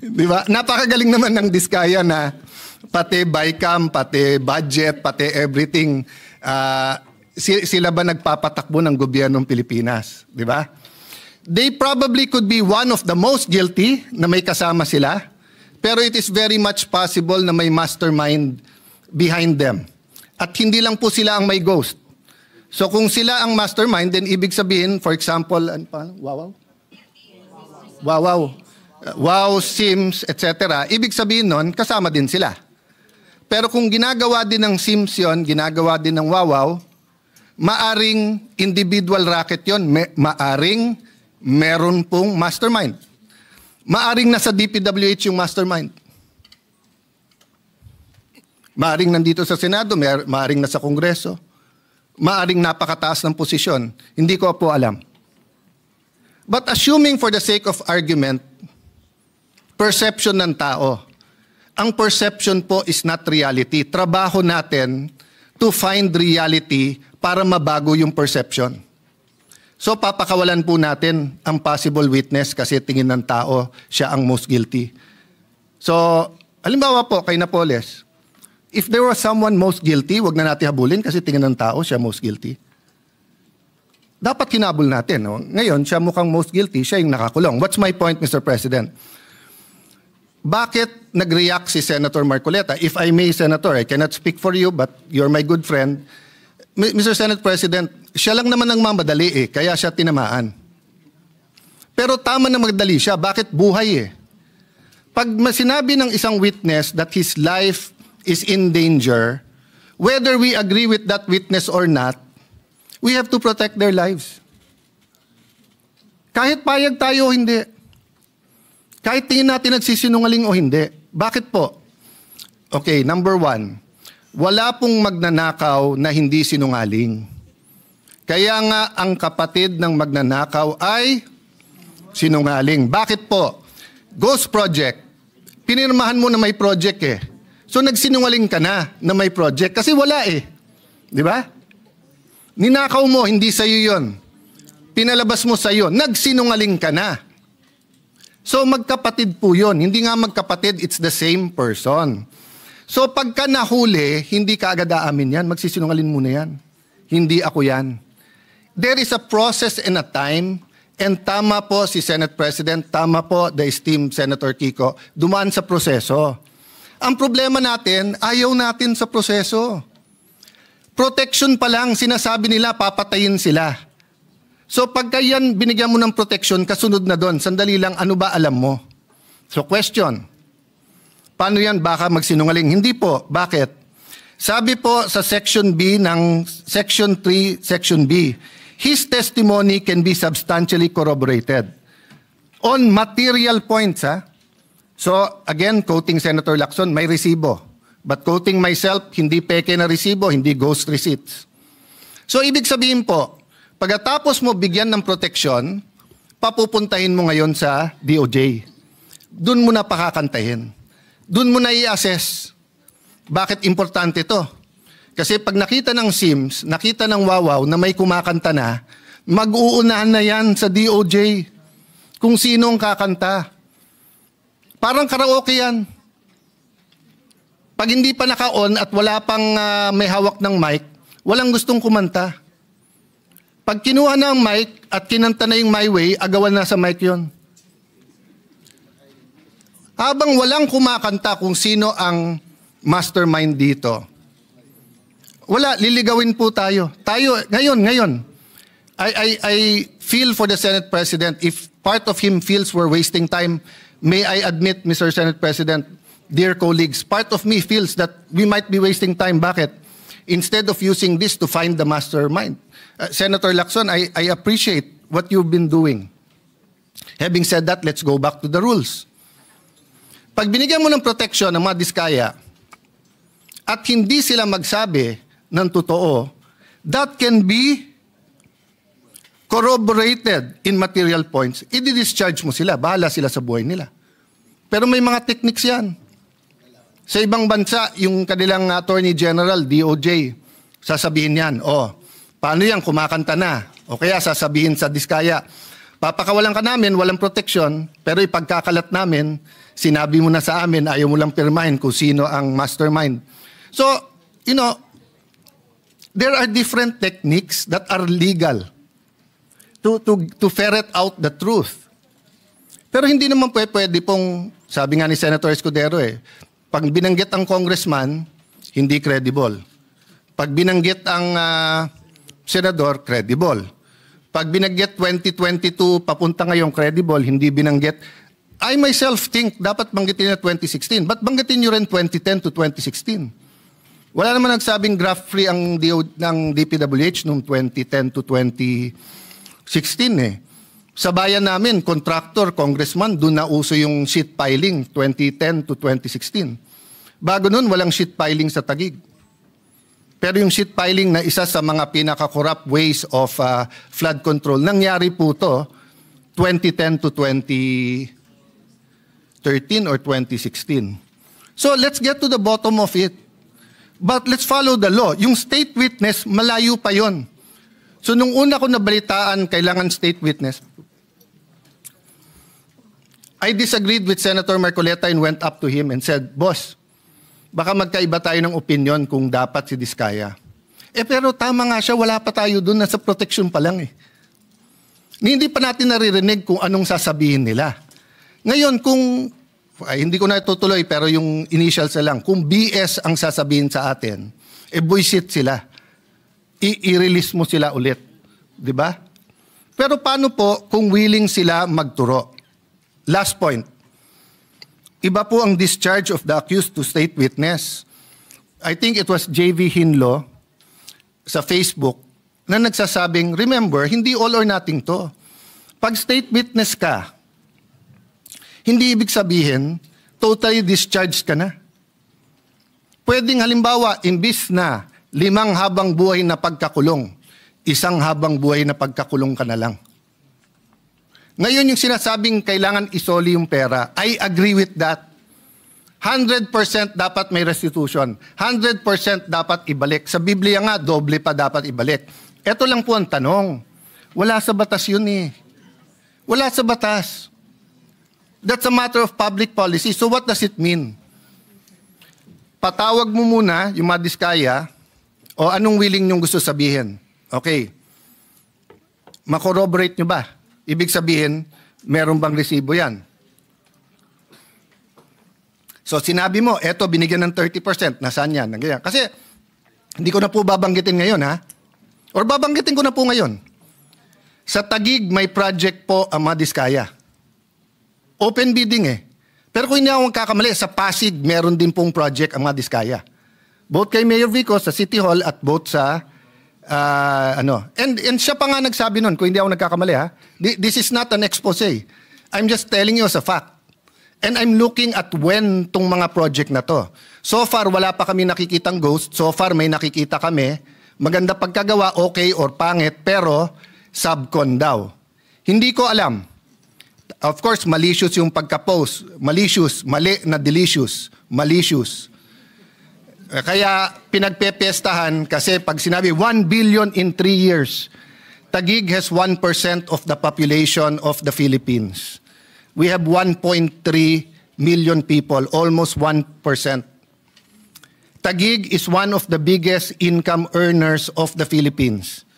Di ba? Napakagaling naman ng Diskaya na pati BICAM, pati budget, pati everything, sila ba nagpapatakbo ng gobyernong Pilipinas? Di ba? They probably could be one of the most guilty na may kasama sila, pero it is very much possible na may mastermind behind them. At hindi lang po sila ang may ghost. So kung sila ang mastermind, then ibig sabihin, for example, ano pa? Wow, Sims, etc. Ibig sabihin nun, kasama din sila. Pero kung ginagawa din ng Sims yun, ginagawa din ng Wawaw, maaring individual racket yun, maaring meron pong mastermind. Maaring nasa DPWH yung mastermind. Maaring nandito sa Senado, maaring nasa Kongreso. Maaring napakataas ng posisyon. Hindi ko po alam. But assuming for the sake of argument, perception ng tao. Ang perception po is not reality. Trabaho natin to find reality para mabago yung perception. So papakawalan po natin ang possible witness kasi tingin ng tao siya ang most guilty. So, halimbawa po kay Napoles, if there was someone most guilty, wag na natin habulin kasi tingin ng tao siya most guilty. Dapat hinabol natin. No? Ngayon, siya mukhang most guilty, siya yung nakakulong. What's my point, Mr. President? Bakit nag-react si Senator Marcoleta? If I may, Senator, I cannot speak for you, but you're my good friend. Mr. Senate President, siya lang naman ang mamadali kaya siya tinamaan. Pero tama na magdali siya, bakit buhay Pag sinabi ng isang witness that his life is in danger, whether we agree with that witness or not, we have to protect their lives. Kahit payag tayo o hindi. Kahit tingin natin nagsisinungaling o hindi. Bakit po? Okay, number one, wala pong magnanakaw na hindi sinungaling. Kaya nga ang kapatid ng magnanakaw ay sinungaling. Bakit po? Ghost Project, Pinirmahan mo na may project eh. So nagsinungaling ka na may project kasi wala eh. Di ba? Ninakaw mo, hindi sa'yo yun. Pinalabas mo sa'yo, nagsinungaling ka na. So magkapatid po yun. Hindi nga magkapatid, it's the same person. So pagka nahuli, hindi ka agad aamin yan. Magsisinungaling muna yan. Hindi ako yan. There is a process and a time. And tama po si Senate President, tama po the esteemed Senator Kiko, dumaan sa proseso. Ang problema natin, ayaw natin sa proseso. Protection pa lang, sinasabi nila, papatayin sila. So pagka yan, binigyan mo ng protection, kasunod na doon, sandali lang, ano ba alam mo? So question, paano yan baka magsinungaling? Hindi po, bakit? Sabi po sa Section B ng Section 3, Section B, his testimony can be substantially corroborated on material points. So again, quoting Senator Lacson, may resibo. But quoting myself, hindi peke na resibo, hindi ghost receipts. So ibig sabihin po, pagkatapos mo bigyan ng proteksyon, papupuntahin mo ngayon sa DOJ. Doon mo na pakakantahin. Doon mo na i-assess. Bakit importante to? Kasi pag nakita ng SIMS, nakita ng Wawaw na may kumakanta na, mag-uunahan na yan sa DOJ kung sino ang kakanta. Parang karaoke yan. Pag hindi pa naka-on at wala pang may hawak ng mic, walang gustong kumanta. Pag kinuha na ang mic at kinanta na yung My Way, agawan na sa mic yon. Habang walang kumakanta kung sino ang mastermind dito, wala, liligawin po tayo. Tayo, ngayon. I feel for the Senate President. If part of him feels we're wasting time, may I admit, Mr. Senate President, dear colleagues, part of me feels that we might be wasting time. Bakit? Instead of using this to find the mastermind. Senator Lacson, I appreciate what you've been doing. Having said that, let's go back to the rules. Pag binigyan mo ng protection ng mga diskaya at hindi sila magsabi ng totoo, that can be corroborated in material points. I-discharge mo sila, bahala sila sa buhay nila. Pero may mga techniques yan. Sa ibang bansa, yung kanilang Attorney General, DOJ, sasabihin yan, paano yan, kumakanta na? O kaya sasabihin sa diskaya, papakawalan ka namin, walang protection, pero ipagkakalat namin, sinabi mo na sa amin, ayaw mo lang pirmahin kung sino ang mastermind. So, there are different techniques that are legal to ferret out the truth. Pero hindi naman pwede pong, sabi nga ni Senator Escudero pag binanggit ang congressman, hindi credible. Pag binanggit ang senador, credible. Pag binanggit 2022, papunta ngayong credible, hindi binanggit. I myself think dapat banggitin na 2016. Ba't banggitin nyo rin 2010 to 2016? Wala naman nagsabing graft-free ang ng DPWH noong 2010 to 2016 Sa bayan namin, contractor, congressman, doon na uso yung sheet piling 2010 to 2016. Bago noon, walang sheet piling sa Taguig. Pero yung sheet piling na isa sa mga pinaka-corrupt ways of flood control, nangyari po to 2010 to 2013 or 2016. So let's get to the bottom of it. But let's follow the law. Yung state witness, malayo pa yon. So nung una ko nabalitaan, kailangan state witness, I disagreed with Senator Marcoleta and went up to him and said, Boss, baka magkaiba tayo ng opinion kung dapat si Diskaya. Pero tama nga siya, wala pa tayo dun, nasa protection pa lang . Hindi pa natin naririnig kung anong sasabihin nila. Ngayon, kung hindi ko na itutuloy, pero yung initials na lang, kung BS ang sasabihin sa atin, buisit sila. I-release mo sila ulit. Diba? Pero paano po kung willing sila magturo? Last point. Iba po ang discharge of the accused to state witness. I think it was JV Hinlo sa Facebook na nagsasabing, remember, hindi all or nothing to. Pag state witness ka, hindi ibig sabihin, totally discharged ka na. Pwedeng halimbawa, imbis na 5 habang buhay na pagkakulong, 1 habang buhay na pagkakulong ka na lang. Ngayon yung sinasabing kailangan isoli yung pera, I agree with that. 100% dapat may restitution. 100% dapat ibalik. Sa Biblia nga, doble pa dapat ibalik. Ito lang po ang tanong. Wala sa batas yun eh. Wala sa batas. That's a matter of public policy. So what does it mean? Patawag mo muna yung mga diskaya o anong willing nyong gusto sabihin. Okay. Makorroborate nyo ba? Ibig sabihin, meron bang resibo yan? So sinabi mo, eto binigyan ng 30%, nasaan yan? Kasi hindi ko na po babanggitin ngayon ha. Or babanggitin ko na po ngayon. Sa Taguig, may project po ang mga diskaya. Open bidding eh. Pero kung hindi ako magkakamali, sa Pasig, meron din pong project ang mga diskaya. Both kay Mayor Vico sa City Hall at both sa And siya pa nga nagsabi nun, kung hindi ako nagkakamali ha. This is not an expose. I'm just telling you as a fact. And I'm looking at when tong mga project na to. So far, wala pa kami nakikitang ghost. So far, may nakikita kami. Maganda pagkagawa, okay or pangit, pero subcon daw. Hindi ko alam. Of course, malicious yung pagka-post. Malicious, mali na delicious. Malicious. Kaya pinagpepiestahan kasi pag sinabi 1 billion in 3 years, Taguig has 1% of the population of the Philippines. We have 1.3 million people, almost 1%. Taguig is one of the biggest income earners of the Philippines.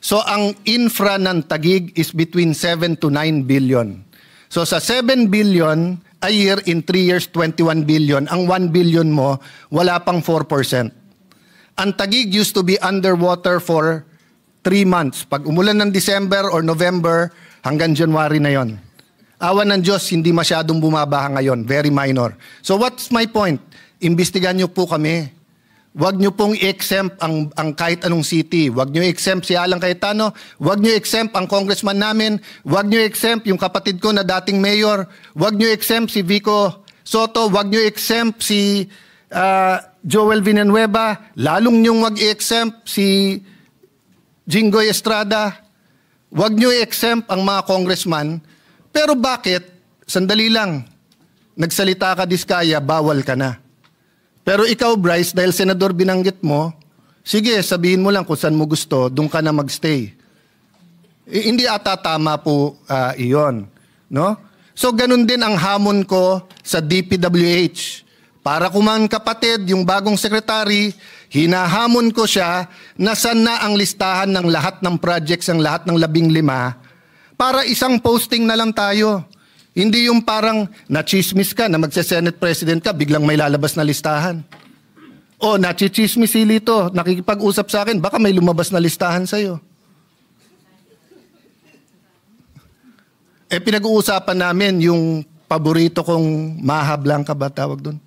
So ang infra ng Taguig is between 7 to 9 billion. So sa 7 billion a year, in 3 years, 21 billion. Ang 1 billion mo, wala pang 4%. Ang Taguig used to be underwater for 3 months. Pag umulan ng December or November, hanggang January na yon. Awan ng Diyos, hindi masyadong bumabaha ngayon. Very minor. So what's my point? Imbestigahan niyo po kami. Huwag niyo pong i-exempt ang kahit anong city. Huwag niyo i-exempt si Alan Cayetano. Huwag niyo i-exempt ang congressman namin. Huwag niyo i-exempt yung kapatid ko na dating mayor. Huwag niyo i-exempt si Vico Soto. Huwag niyo i-exempt si Joel Villanueva. Lalong niyong wag i-exempt si Jinggoy Estrada. Huwag niyo i-exempt ang mga congressman. Pero bakit? Sandali lang. Nagsalita ka diskaya, bawal ka na. Pero ikaw, Bryce, dahil senador binanggit mo, sige, sabihin mo lang kung saan mo gusto, doon ka na magstay. Hindi ata tama po iyon. No? So, ganun din ang hamon ko sa DPWH. Para kumang kapatid, yung bagong sekretary, hinahamon ko siya na saan na ang listahan ng lahat ng projects, ang lahat ng 15, para isang posting na lang tayo. Hindi yung parang nachismis ka na magse-Senate President ka, biglang may lalabas na listahan. O nachichismis si Lito, nakikipag-usap sa akin, baka may lumabas na listahan sa'yo. Pinag-uusapan namin yung paborito kong Maha Blanca ba tawag doon?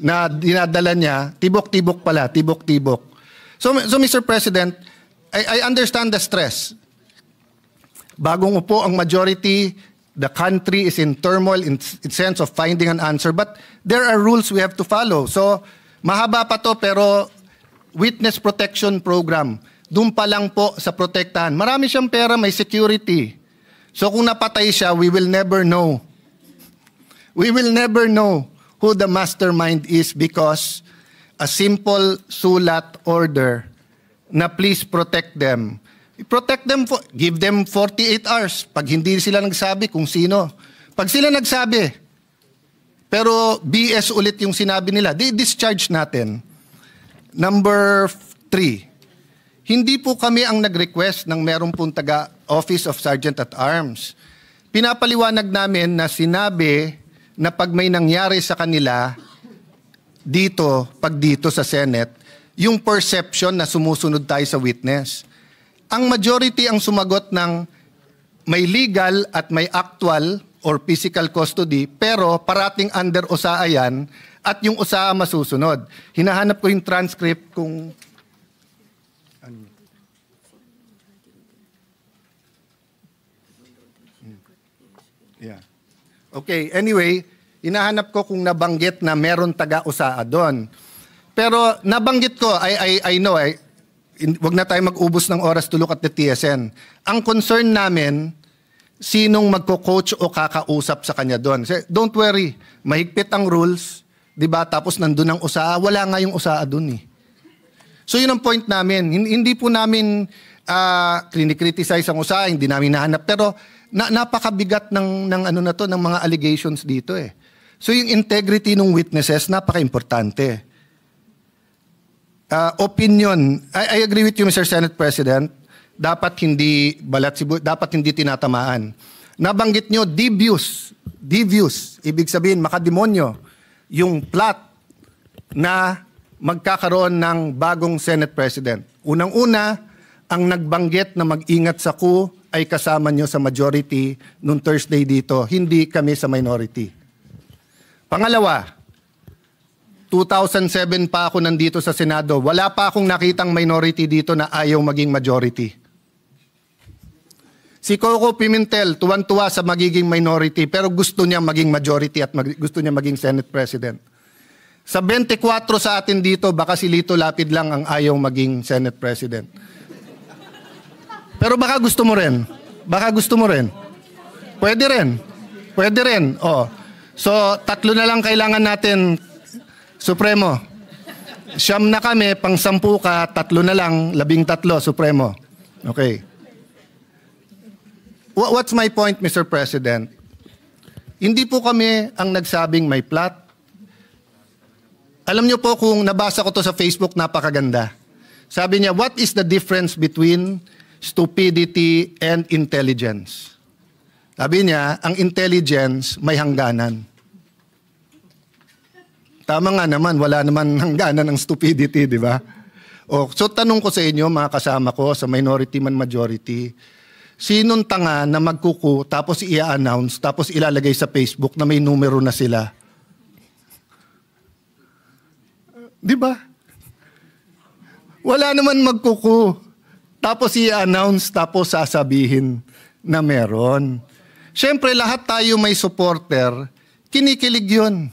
Na dinadala niya, tibok-tibok pala, tibok-tibok. So Mr. President, I understand the stress. Bagong upo ang majority, the country is in turmoil in sense of finding an answer. But there are rules we have to follow. So, mahaba pa to pero witness protection program. Doon pa lang po sa protektahan. Marami siyang pera, may security. So kung napatay siya, we will never know. We will never know who the mastermind is because a simple sulat order na please protect them. Protect them, give them 48 hours. Pag hindi sila nagsabi kung sino. Pag sila nagsabi, pero BS ulit yung sinabi nila, di-discharge natin. Number 3, hindi po kami ang nag-request ng meron pong taga Office of Sergeant at Arms. Pinapaliwanag namin na sinabi na pag may nangyari sa kanila dito, pag dito sa Senate, yung perception na sumusunod tayo sa witness. Ang majority ang sumagot ng may legal at may actual or physical custody pero parating under OSAA yan at yung OSAA masusunod. Hinahanap ko yung transcript kung yeah. Okay, anyway, hinahanap ko kung nabanggit na meron taga-OSAA doon. Pero nabanggit ko, I know, wag na tayo mag-ubos ng oras to look at the TSN. Ang concern namin, sinong magko-coach o kakausap sa kanya doon. Don't worry, mahigpit ang rules. 'Di ba? Tapos nandun ang USAA, wala nga yung USAA dun eh. So yun ang point namin. Hindi po namin krinikriticize ang USAA, hindi namin nahanap, pero napakabigat ng ano na to, ng mga allegations dito eh. So yung integrity ng witnesses, napaka-importante. Opinion, I agree with you, Mr. Senate President. Dapat hindi dapat hindi tinatamaan. Nabanggit nyo, devious, ibig sabihin, makademonyo, yung plot na magkakaroon ng bagong Senate President. Unang-una, ang nagbanggit na mag-ingat sa coup ay kasama nyo sa majority noong Thursday dito, hindi kami sa minority. Pangalawa, 2007 pa ako nandito sa Senado, wala pa akong nakitang minority dito na ayaw maging majority. Si Coco Pimentel, tuwan-tuwa sa magiging minority, pero gusto niya maging majority at gusto niya maging Senate President. Sa 24 sa atin dito, baka si Lito Lapid lang ang ayaw maging Senate President. Pero baka gusto mo rin. Baka gusto mo rin. Pwede rin. Pwede rin. Oh. So, 3 na lang kailangan natin, Supremo. 9 na kami, pang 10 ka, 3 na lang, 13, Supremo. Okay. What's my point, Mr. President? Hindi po kami ang nagsabing may plot. Alam niyo po, kung nabasa ko to sa Facebook, napakaganda. Sabi niya, what is the difference between stupidity and intelligence? Sabi niya, ang intelligence may hangganan. Tama nga naman, wala naman hangganan ng stupidity, di ba? So tanong ko sa inyo, mga kasama ko, sa minority man majority, sinong tanga na magkuku tapos i-announce tapos ilalagay sa Facebook na may numero na sila? Di ba? Wala naman magkuku tapos i-announce tapos sasabihin na meron. Siyempre lahat tayo may supporter, kinikilig yun.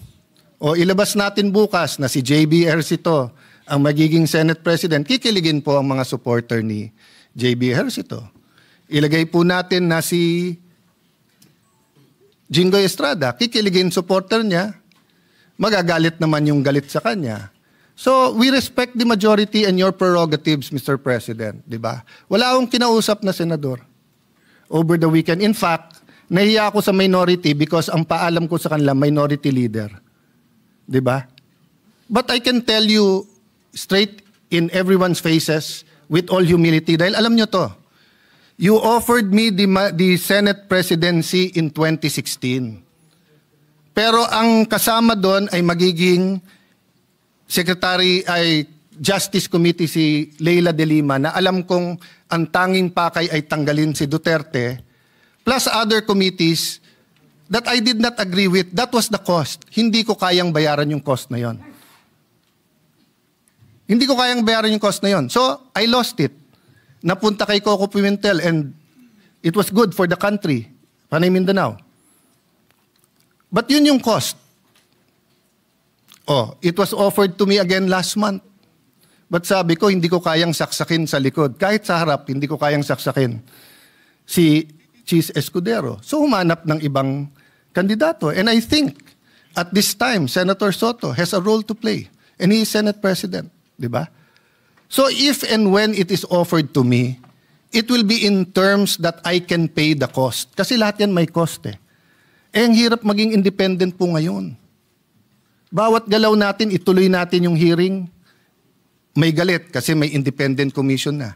O ilabas natin bukas na si JB Ejercito ang magiging Senate President, kikiligin po ang mga supporter ni JB Ejercito. Ilagay po natin na si Jinggoy Estrada, kikiligin supporter niya, magagalit naman yung galit sa kanya. So, we respect the majority and your prerogatives, Mr. President, di ba? Wala akong kinausap na senador over the weekend. In fact, nahiya ako sa minority because ang paalam ko sa kanila, minority leader. Di ba? But I can tell you straight in everyone's faces with all humility, dahil alam nyo to, you offered me the Senate presidency in 2016. Pero ang kasama doon ay magiging Secretary ay Justice Committee si Leila de Lima na alam kong ang tanging pakay ay tanggalin si Duterte plus other committees that I did not agree with. That was the cost. Hindi ko kayang bayaran yung cost na yon. Hindi ko kayang bayaran yung cost na yon. So, I lost it. Napunta kay Coco Pimentel and it was good for the country, Panay Mindanao. But yun yung cost. Oh, it was offered to me again last month. But sabi ko, hindi ko kayang saksakin sa likod. Kahit sa harap, hindi ko kayang saksakin si Cheese Escudero. So humanap ng ibang kandidato. And I think, at this time, Senator Soto has a role to play. And he is Senate President. Di ba? So if and when it is offered to me, it will be in terms that I can pay the cost. Kasi lahat yan may cost eh. Ang hirap maging independent po ngayon. Bawat galaw natin, ituloy natin yung hearing, may galit kasi may independent commission na.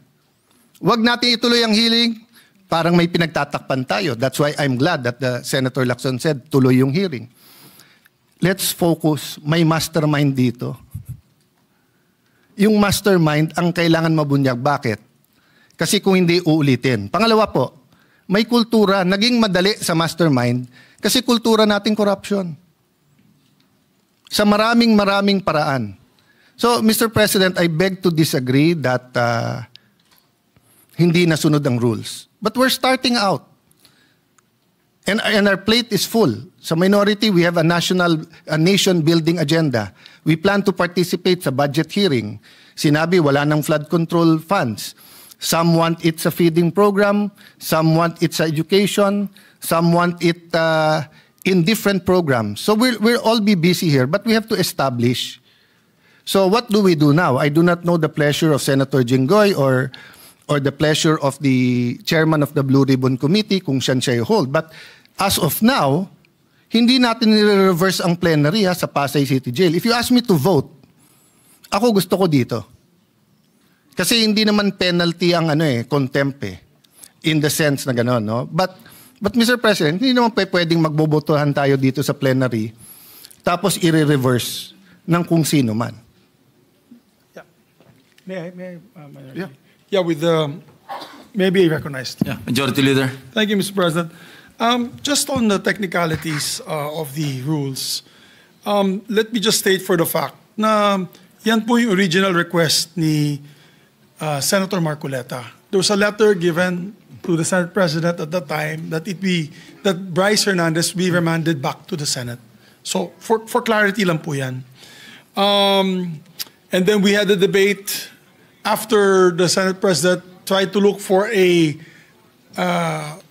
Huwag natin ituloy ang hearing, parang may pinagtatakpan tayo. That's why I'm glad that the Senator Lacson said, tuloy yung hearing. Let's focus, may mastermind dito. Yung mastermind ang kailangan mabunyag. Bakit? Kasi kung hindi uulitin. Pangalawa po, may kultura, naging madali sa mastermind kasi kultura nating corruption. Sa maraming paraan. So, Mr. President, I beg to disagree that hindi nasunod ang rules. But we're starting out. And our plate is full. Sa minority, we have a nation-building agenda. We plan to participate sa budget hearing. Sinabi, wala ng flood control funds. Some want it sa feeding program. Some want it sa education. Some want it in different programs. So we'll all be busy here, but we have to establish. So what do we do now? I do not know the pleasure of Senator Jinggoy or the pleasure of the chairman of the Blue Ribbon Committee kung siya hold. But as of now, hindi natin nire-reverse ang plenary sa Pasay City Jail. If you ask me to vote, ako gusto ko dito. Kasi hindi naman penalty ang contempt in the sense na gano'n, no? But Mr. President, hindi naman pwedeng magbobotohan tayo dito sa plenary tapos i-reverse ng kung sino man. Yeah, with may be recognized. Yeah, Majority Leader. Thank you, Mr. President. Just on the technicalities of the rules, let me just state for the fact na yan po yung original request ni Senator Marcoleta. There was a letter given to the Senate President at that time that Bryce Hernandez be remanded back to the Senate. So for clarity lang po yan. And then we had a debate after the Senate President tried to look for a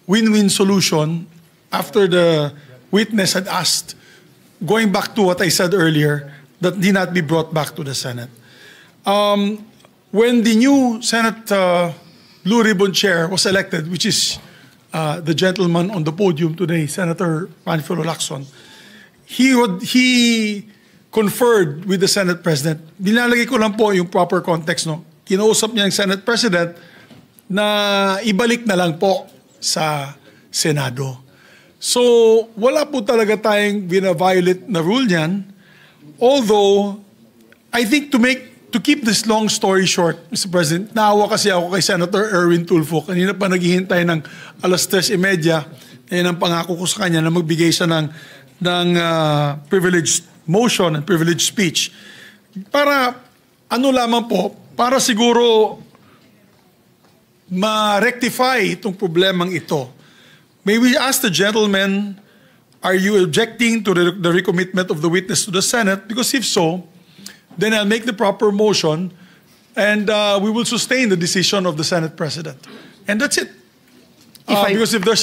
win-win solution after the witness had asked, going back to what I said earlier, that did not be brought back to the Senate. When the new Senate Blue Ribbon Chair was elected, which is the gentleman on the podium today, Senator Panfilo Lacson, he conferred with the Senate President. Nilalagay ko lang po yung proper context, no? Kinausap niya yung Senate President na ibalik na lang po sa Senado. So, wala po talaga tayong bina-violate na rule niyan. Although, I think to keep this long story short, Mr. President, naawa kasi ako kay Senator Erwin Tulfo. Kanina pa naghihintay ng 3:30. Yan ang pangako ko sa kanya na magbigay siya ng privileged motion and privileged speech. Para, lamang po, para siguro ma-rectify itong problemang ito. May we ask the gentleman, are you objecting to the recommitment of the witness to the Senate? Because if so, then I'll make the proper motion and we will sustain the decision of the Senate President. And that's it. Because if there's